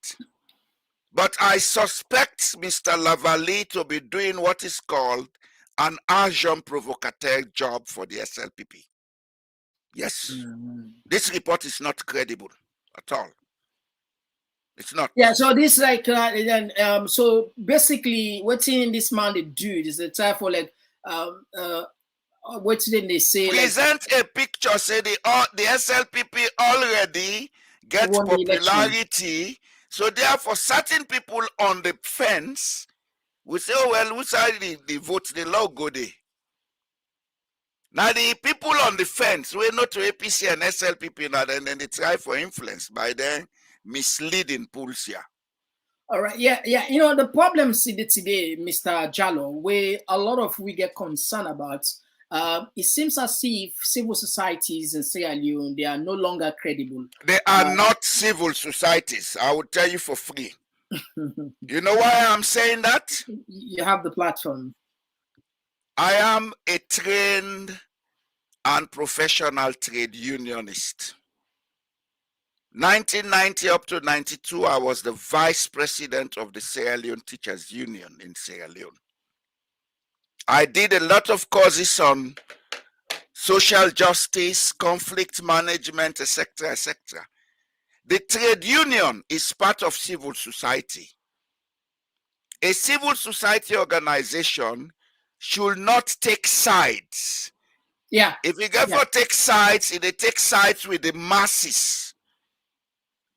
but I suspect Mr. Lavalley to be doing what is called an agent provocateur job for the SLPP. Yes. This report is not credible at all. It's not. Yeah, so this so basically what this man they do is the type for like what did they say? Present a picture, say the SLPP already get popularity. So therefore, certain people on the fence will say, oh well, which side the vote the law go there. Now the people on the fence, we not to APC and SLPP now, and then they try for influence by their misleading polls here. All right, yeah. You know, the problem today, Mr. Jallo, where a lot of we get concerned about, it seems as if civil societies in Sierra Leone, they are no longer credible. They are not civil societies. I will tell you for free. You know why I'm saying that? You have the platform. I am a trained and professional trade unionist. 1990 up to 92, I was the vice president of the Sierra Leone Teachers Union in Sierra Leone. I did a lot of courses on social justice, conflict management, etc., etc. The trade union is part of civil society. A civil society organization should not take sides. Yeah. If you get for take sides, they take sides with the masses.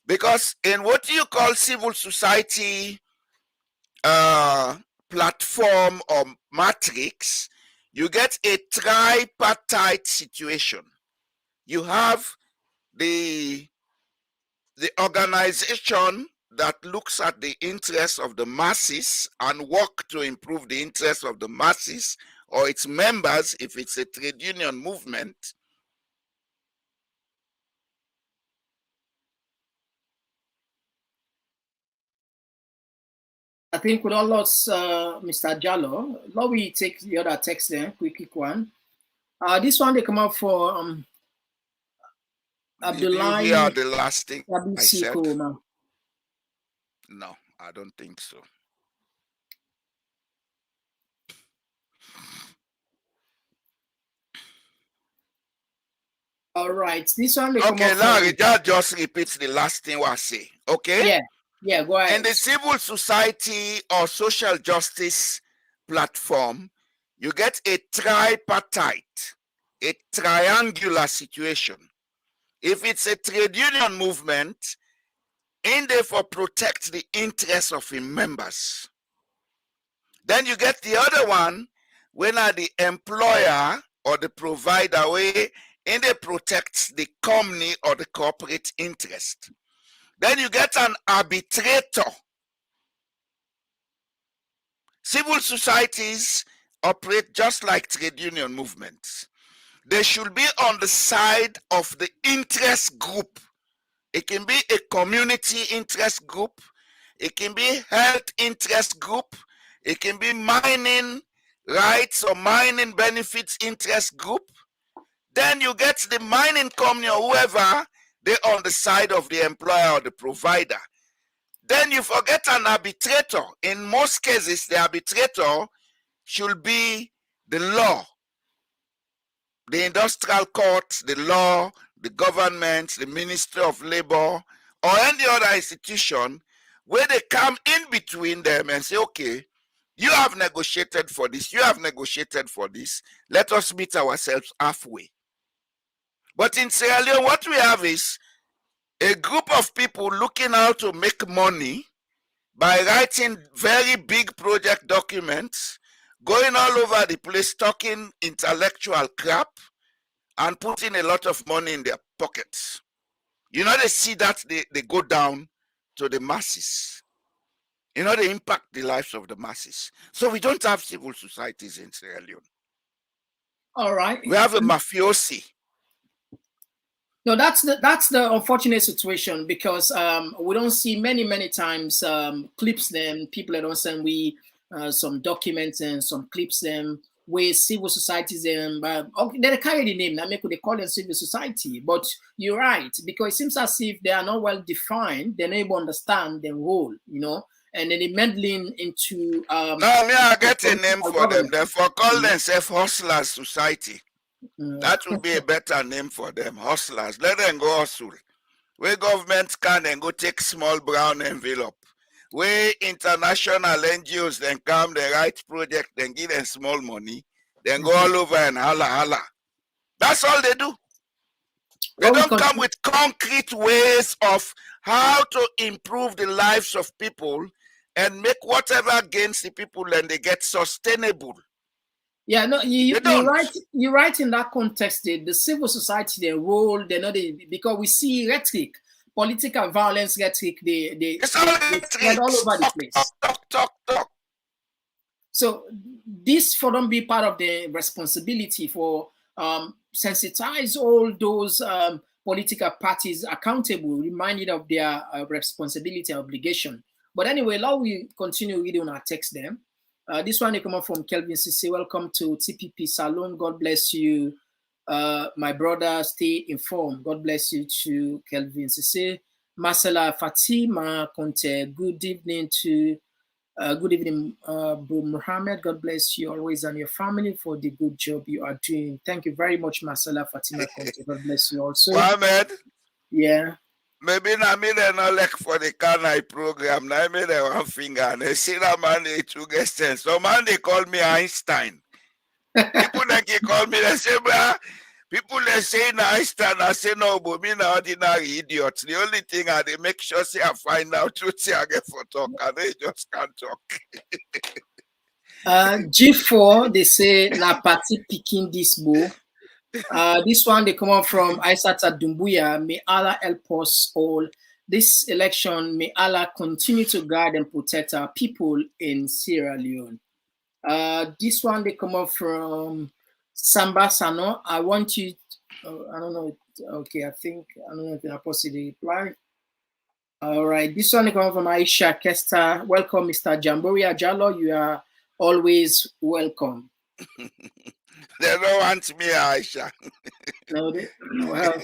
Because in what you call civil society platform or matrix, you get a tripartite situation. You have the organization that looks at the interests of the masses and work to improve the interests of the masses or its members if it's a trade union movement. I think with all lots, Mr. Jallo, let me take the other text there, quick one. This one they come up for Abdullah. Did you hear the last thing I said? No, I don't think so. All right, this one. Okay, Larry, just repeats the last thing I say. Okay. Yeah, go ahead. In the civil society or social justice platform, you get a tripartite, a triangular situation. If it's a trade union movement, in there for protect the interests of the members. Then you get the other one, when are the employer or the provider way, and they protect the company or the corporate interest. Then you get an arbitrator. Civil societies operate just like trade union movements. They should be on the side of the interest group. It can be a community interest group. It can be health interest group. It can be mining rights or mining benefits interest group. Then you get the mining company or whoever, they're on the side of the employer or the provider. Then you forget an arbitrator. In most cases, the arbitrator should be the law, the industrial court, the law, the government, the Ministry of Labor, or any other institution where they come in between them and say, okay, you have negotiated for this, you have negotiated for this, let us meet ourselves halfway. But in Sierra Leone, what we have is a group of people looking how to make money by writing very big project documents, going all over the place, talking intellectual crap, and putting a lot of money in their pockets. You know, they see that they go down to the masses. You know, they impact the lives of the masses. So we don't have civil societies in Sierra Leone. All right. We have a mafiosi. No, that's the unfortunate situation, because we don't see many times clips them, people that don't send we some documents and some clips them where civil societies okay, they carry the name, now make they call them civil society. But you're right, because it seems as if they are not well defined, they're not able to understand their role, you know, and then they meddling into No, me I get a name for them. government. Therefore, call themselves Hustlers Society. That would be a better name for them, hustlers. Let them go hustle. Where government can and go take small brown envelope. Where international NGOs then come, they write project, then give them small money, then go all over and holla. That's all they do. They don't come with concrete ways of how to improve the lives of people and make whatever gains the people and they get sustainable. Yeah, no, you're right. You're right in that context. The civil society, their role, they're not because we see rhetoric, political violence rhetoric. They spread all over the place. Talk. So this for them be part of the responsibility for sensitize all those political parties accountable, reminded of their responsibility and obligation. But anyway, now we continue reading on our text there. This one they come up from Kelvin CC. Welcome to TPP Salon. God bless you, my brother. Stay informed. God bless you to Kelvin CC. Marcela Fatima Conte. Good evening to Bro Muhammad. God bless you always and your family for the good job you are doing. Thank you very much, Marcela Fatima Conte. God bless you also. Muhammad. Yeah. Maybe I made an elect for the Kanai program. Now I made a one finger and I see that man they two guests. So man they call me Einstein. People like they call me, they say, bro, people they say Einstein, I say no, but me na ordinary idiots. The only thing they make sure say I find out to say I get for talk and they just can't talk. G4 they say na party picking this bow. This one they come up from Aisata Dumbuya. May Allah help us all. This election, may Allah continue to guide and protect our people in Sierra Leone. This one they come up from Samba Sano. I want you. I don't know. Okay, I don't know if I possibly reply. All right. This one they come up from Aisha Kesta. Welcome, Mr. Jamboria Jalo. You are always welcome. They don't want me, Aisha. No, well,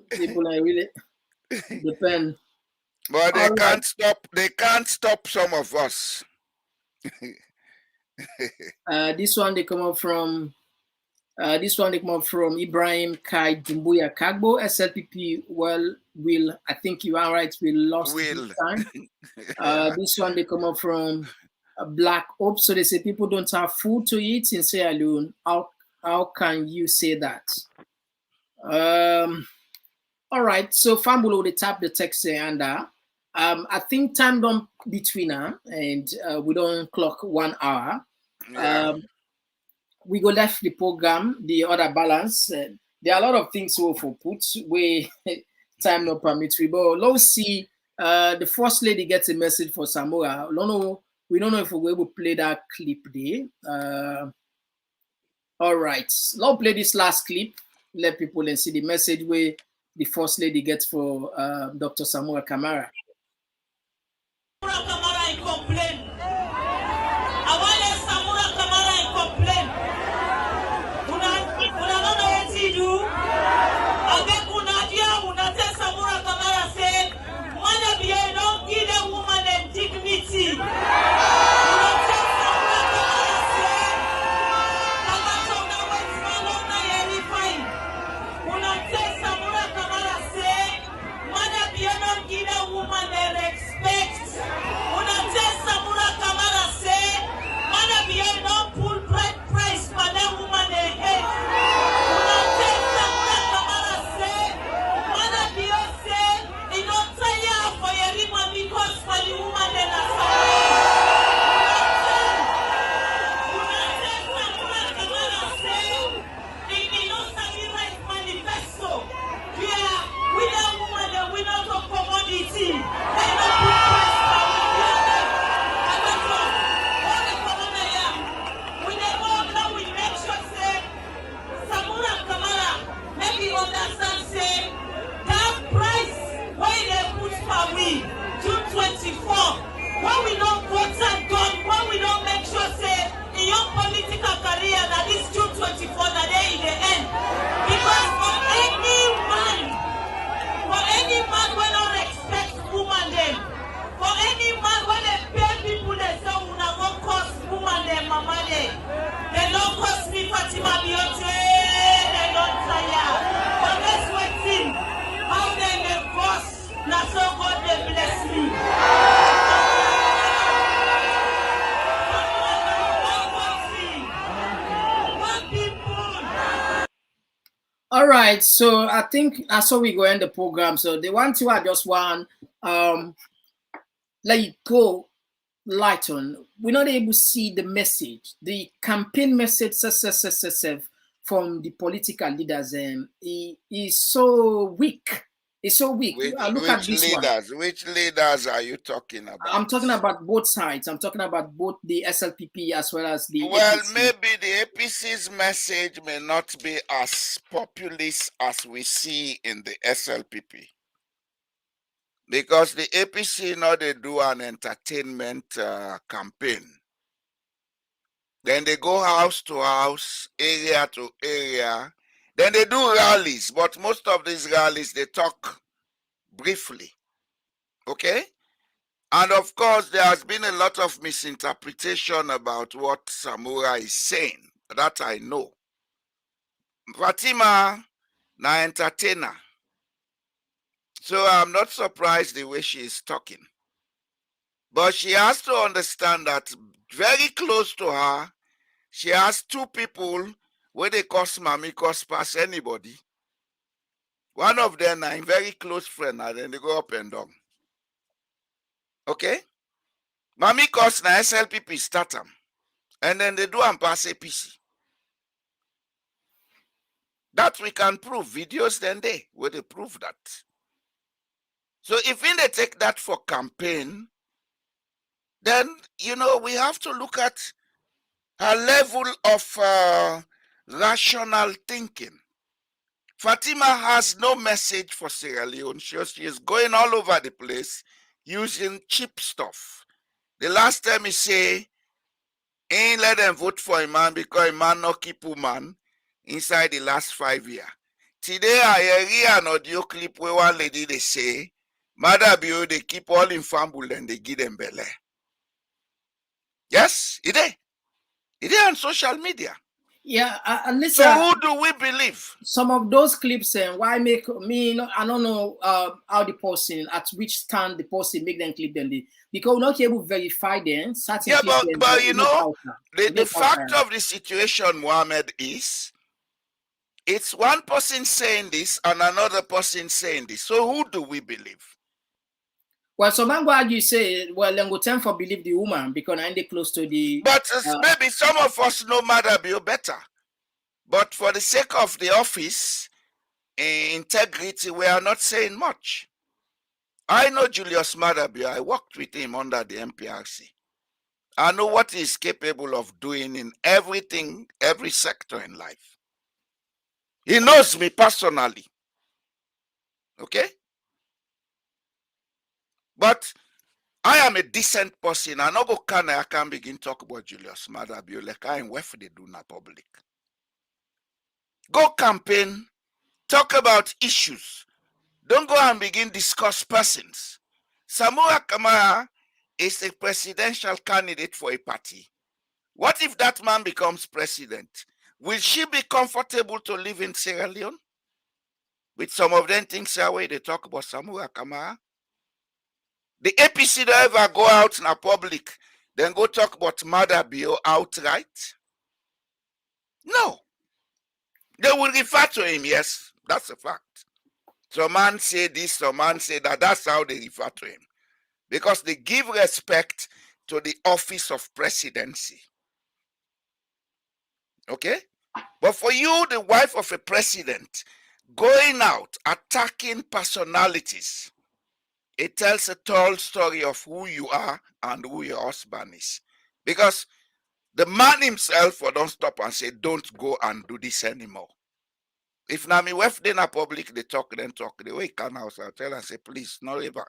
people are really depend. But they can't stop. They can't stop some of us. This one they come up from. This one they come up from Ibrahim Kai Dumbuya Kagbo SLPP. Well, will I think you are right. We lost this time. This one they come up from Black Hope. So they say people don't have food to eat in Sierra Leone. How can you say that? All right. So Fambulo they tap the text and I think time done between and we don't clock 1 hour. Yeah. We go left the program, the other balance. There are a lot of things for put where time not permit. But let's see. The first lady gets a message for Samora. We don't know if we're able to play that clip there. All right, let's play this last clip. Let people see the message where the first lady gets for Dr. Samora Kamara. see June 24, when we don't vote and done, when we don't make sure say in your political career that this June 24 that they in the end. Because for any man when don't respect woman them, for any man when they pay people they say una won't cost woman them mama them, they don't cost me Fatima Biote, they don't tire. But let's wait how they may boss, now so God they bless me. All right, so I think that's how we go end the program. So the one two I just want let you go light on. We're not able to see the message, the campaign message from the political leaders, and it is so weak. It's so weak. Look at this leaders, one. Which leaders are you talking about? I'm talking about both sides. I'm talking about both the SLPP as well as the Well, APC. maybe the APC's message may not be as populist as we see in the SLPP. Because the APC now they do an entertainment campaign. Then they go house to house, area to area. Then they do rallies, but most of these rallies, they talk briefly. Okay? And of course, there has been a lot of misinterpretation about what Samura is saying. That I know. Fatima, na entertainer. So I'm not surprised the way she is talking. But she has to understand that very close to her, she has two people where they cause Mami cause pass anybody. One of them are a very close friend, and then they go up and down. Okay? Mami cause na SLPP start them. And then they do and pass APC. That we can prove. Videos then they where they prove that. So if they take that for campaign, then, we have to look at her level of rational thinking. Fatima has no message for Sierra Leone. She is going all over the place using cheap stuff. The last time he say, ain't let them vote for a man because a man not keep woman inside the last 5 years. Today I hear an audio clip where one lady they say, Mother Bio, they keep all in fumble and they give them belly. Yes, it is. It is on social media. Yeah, listen. So who do we believe? Some of those clips, why make me? I don't know how the person, at which stand the person make them clip them, because we're not able to verify them. Yeah, but the fact of the situation, Mohammed, is it's one person saying this and another person saying this. So who do we believe? Well, some man go argue say, well, then go tend for believe the woman because I'm close to the. But maybe some of us know Mother Bio better. But for the sake of the office, integrity, we are not saying much. I know Julius Madabio. I worked with him under the MPRC. I know what he's capable of doing in everything, every sector in life. He knows me personally. Okay? But I am a decent person. I no go I can't begin talk about Julius Madabio like I ain't where they do in public. Go campaign, talk about issues. Don't go and begin discuss persons. Samura Kamara is a presidential candidate for a party. What if that man becomes president? Will she be comfortable to live in Sierra Leone? With some of them things away, they talk about Samura Kamara. The APC don't ever go out in a public, then go talk about Mother Bio outright. No. They will refer to him, yes, that's a fact. Some man say this, some man say that. That's how they refer to him. Because they give respect to the office of presidency. Okay? But for you, the wife of a president, going out, attacking personalities, it tells a tall story of who you are and who your husband is. Because the man himself will don't stop and say, don't go and do this anymore. If na me wife in a public, they talk, then talk. The way he can house, I'll tell and say, please, not ever.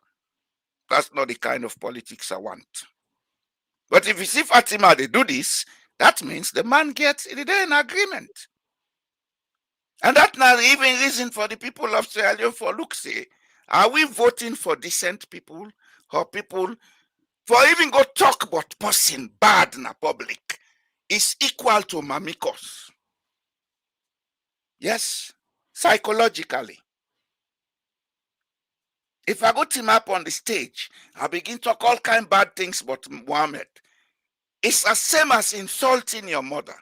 That's not the kind of politics I want. But if you see Fatima, they do this, that means the man gets they're in agreement. And that's not even reason for the people of Sierra Leone for look, say, are we voting for decent people or people for even go talk about person bad in the public is equal to mamikos? Yes, psychologically. If I go team up on the stage, I begin to talk all kind of bad things about Muhammad. It's the same as insulting your mother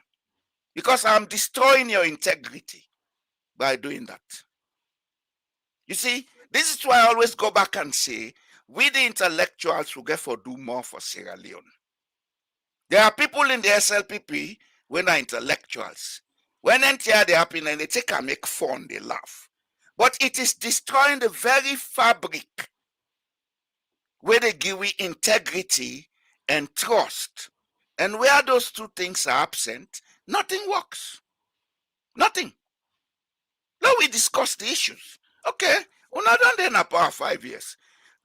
because I'm destroying your integrity by doing that. You see, this is why I always go back and say, we the intellectuals will get for do more for Sierra Leone. There are people in the SLPP when are intellectuals. When NTR they happen and they take and make fun, they laugh. But it is destroying the very fabric where they give we integrity and trust. And where those two things are absent, nothing works. Nothing. Now we discuss the issues. Okay, we're not done there in about 5 years.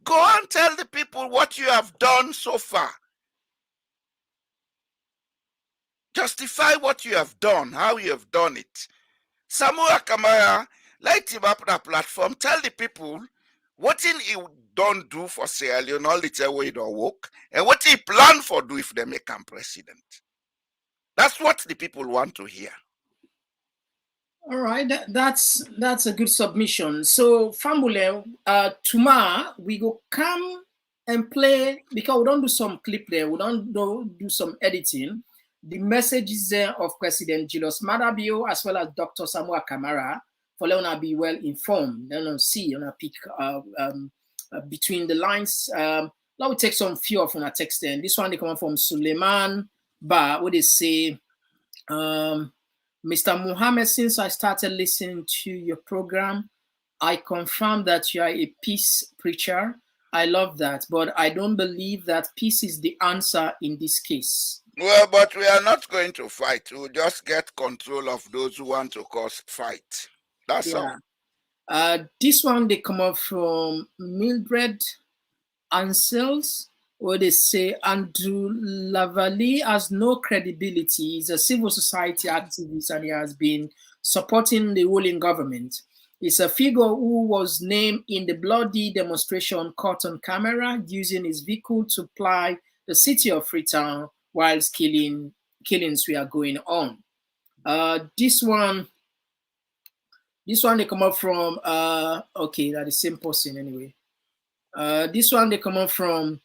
Go and tell the people what you have done so far. Justify what you have done, how you have done it. Samoa Kamara, light him up that platform, tell the people what he don't do for Sierra Leone, all the time he don't work, and what he plan for do if they make him president. That's what the people want to hear. All right, that's a good submission. So, Fambule, tomorrow we go come and play because we don't do some clip there. We don't do some editing. The messages there of President Julius Madabio as well as Dr. Samoa Kamara for Leona be well informed. Then see, pick between the lines. Now we take some few of our text there. This one they come from Suleiman Ba. What they say. Mr. Muhammad, since I started listening to your program, I confirm that you are a peace preacher. I love that, but I don't believe that peace is the answer in this case. Well, but we are not going to fight. We'll just get control of those who want to cause fight. That's all. This one, they come up from Mildred Ansels, where they say Andrew Lavalley has no credibility. He's a civil society activist and he has been supporting the ruling government. He's a figure who was named in the bloody demonstration caught on camera using his vehicle to ply the city of Freetown whilst killings were going on. This one they come up from, okay, that's the same person anyway. This one they come up from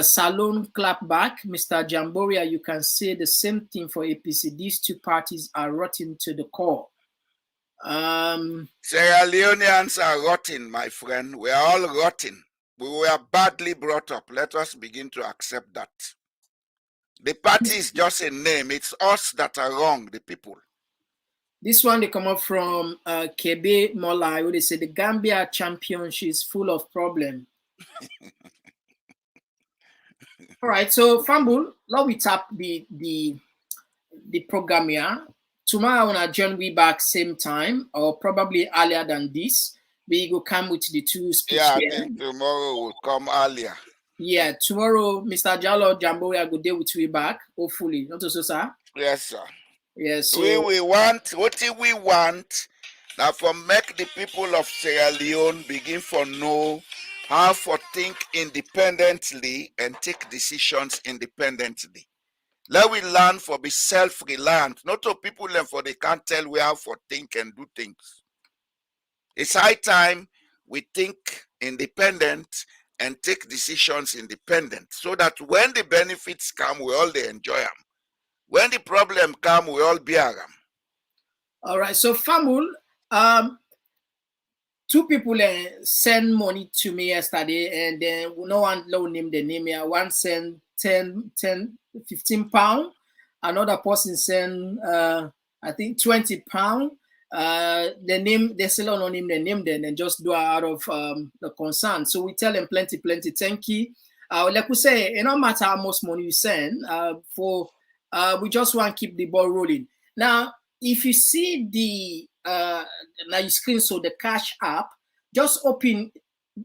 Salon Clapback, Mr. Jamboria. You can say the same thing for APC. These two parties are rotten to the core. Sierra Leoneans are rotten, my friend. We are all rotten. We were badly brought up. Let us begin to accept that. The party is just a name. It's us that are wrong, the people. This one they come up from Kebe Mola, where they say the Gambia championship is full of problems. All right, so Fambul, now we tap the program here. Tomorrow when I join we back same time or probably earlier than this. We go come with the two speeches. Yeah, I think tomorrow will come earlier. Yeah, tomorrow, Mr. Jallo Jambo, I go there with we back, hopefully. Not so, sir? Yes, sir. Yes. So we want, what do we want? Now for make the people of Sierra Leone begin for know how to think independently and take decisions independently. Let we learn for be self-reliant. Not to people learn for they can't tell we how to think and do things. It's high time we think independent and take decisions independent so that when the benefits come, we all they enjoy them. When the problem come, we all bear them. All right. So Famul, two people send money to me yesterday, and then no one name the name here. One sent 15 pounds. Another person sent I think 20 pounds. The name they still don't name the name then and just do out of the concern. So we tell them plenty, thank you. Like we say, it no matter how much money you send, we just want to keep the ball rolling. Now, if you see the now you screen so the Cash app, just open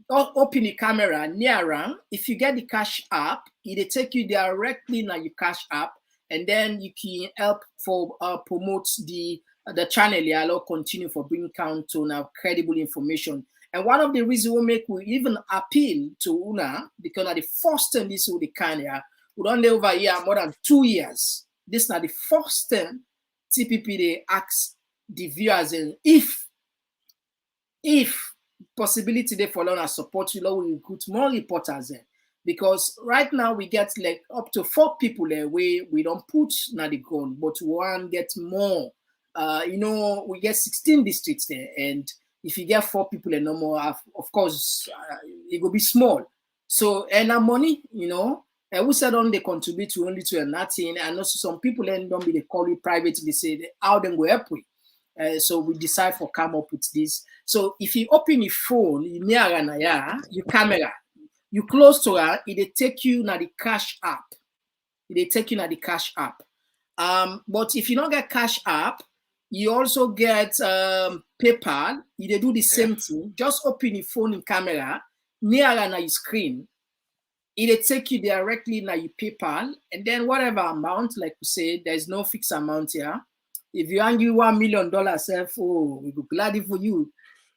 open the camera near, if you get the cash app, it'll take you directly na your cash app, and then you can help for promote the channel. I'll continue for bring count to now credible information. And one of the reasons we even appeal to Una, because at the first time this will the Kenya, we don't live over here more than 2 years. This is not the first time TPP they ask the viewers if possibility they follow and support you, we recruit more reporters there. Because right now we get like up to 4 people there we don't put na the ground, but we want get more. We get 16 districts there, and if you get 4 people and no more, of course, it will be small. So, and our money, and we said on they contribute to only to nothing, and also some people then don't be they call it private, they say how them go help we. So we decide for come up with this. So if you open your phone, your camera, you close to her, it take you na the cash app. It take you na the cash app. But if you don't get cash app, you also get PayPal. They do the same thing. Just open your phone and camera near na your screen. It'll take you directly na your PayPal, and then whatever amount, like we say, there's no fixed amount here. If you hang you $1 million, we go glad for you.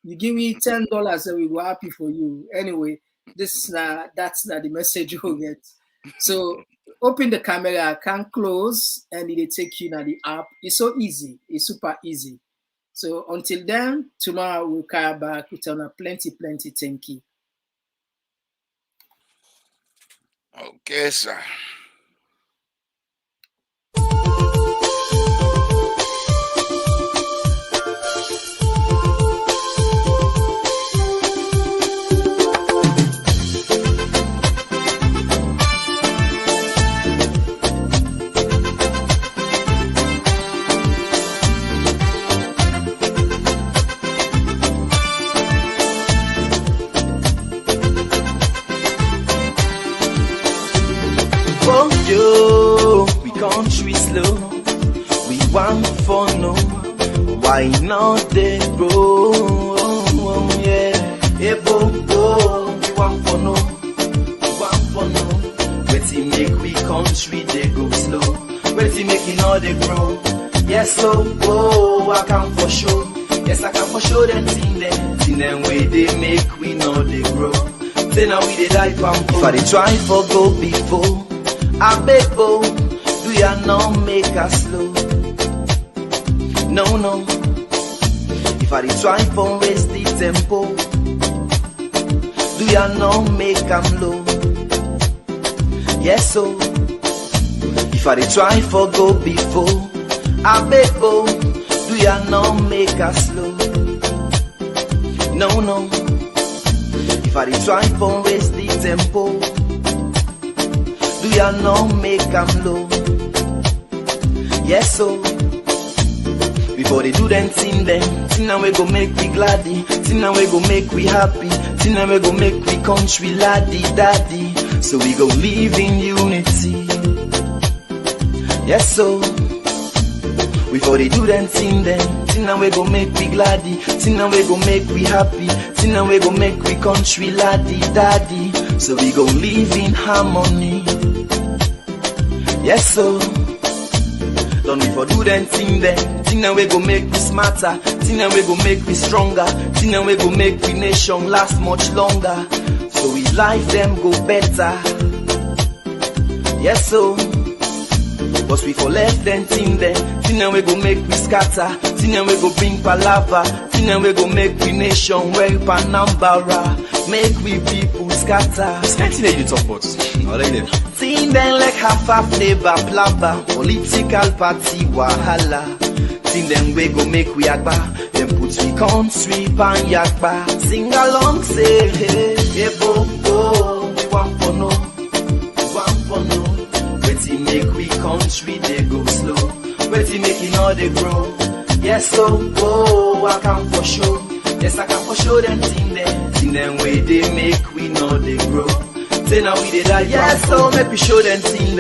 You give me $10, we go happy for you. Anyway, that's the message you get. So open the camera, can close, and it'll take you to the app. It's so easy. It's super easy. So until then, tomorrow we'll come back with plenty thank you. Okay, sir. We country slow, we want for no, why not they grow? Yeah, we want for no, Where make we country they go slow, where making all they grow. Yes, so I can for sure. Yes, I can for sure them thing them way they make we know they grow. Then now we they die pampo. If I they try for go before, I beg do ya not make us slow? No. If I try for raise the tempo, do ya not make them low? Yes, so if I try for go before, I beg do ya not make us slow? No. If I try for raise the tempo, do ya not make them low? Yes, so before they do them thing now we go make we gladdy, thing now we go make we happy, thing now we go make we country laddie daddy. So we go live in unity. Yes, so before they do them thing now we go make we gladdy, thing now we go make we happy, thing now we go make we country laddie daddy. So we go live in harmony. Yes, so don't we for do them thing now we go make we smarter, thing now we go make we stronger, thing now we go make we nation last much longer. So we life them go better. Yes, so but we for left them thing now we go make we scatter, thing now we go bring palava, thing now we go make we nation well panambara, make we people scatter. Continue you talk about. I like them. Thing them like half flavor plaba, political party wahala. Thing them we go make we agba, them put we country pan yakba. Sing along say hey, bo, we want for no, Where make we country they go slow, where making all they grow. Yes, so I can for sure. Yes, I can for sure them thing them way they make we know they grow. Say now we did that, yes, so make we show them thing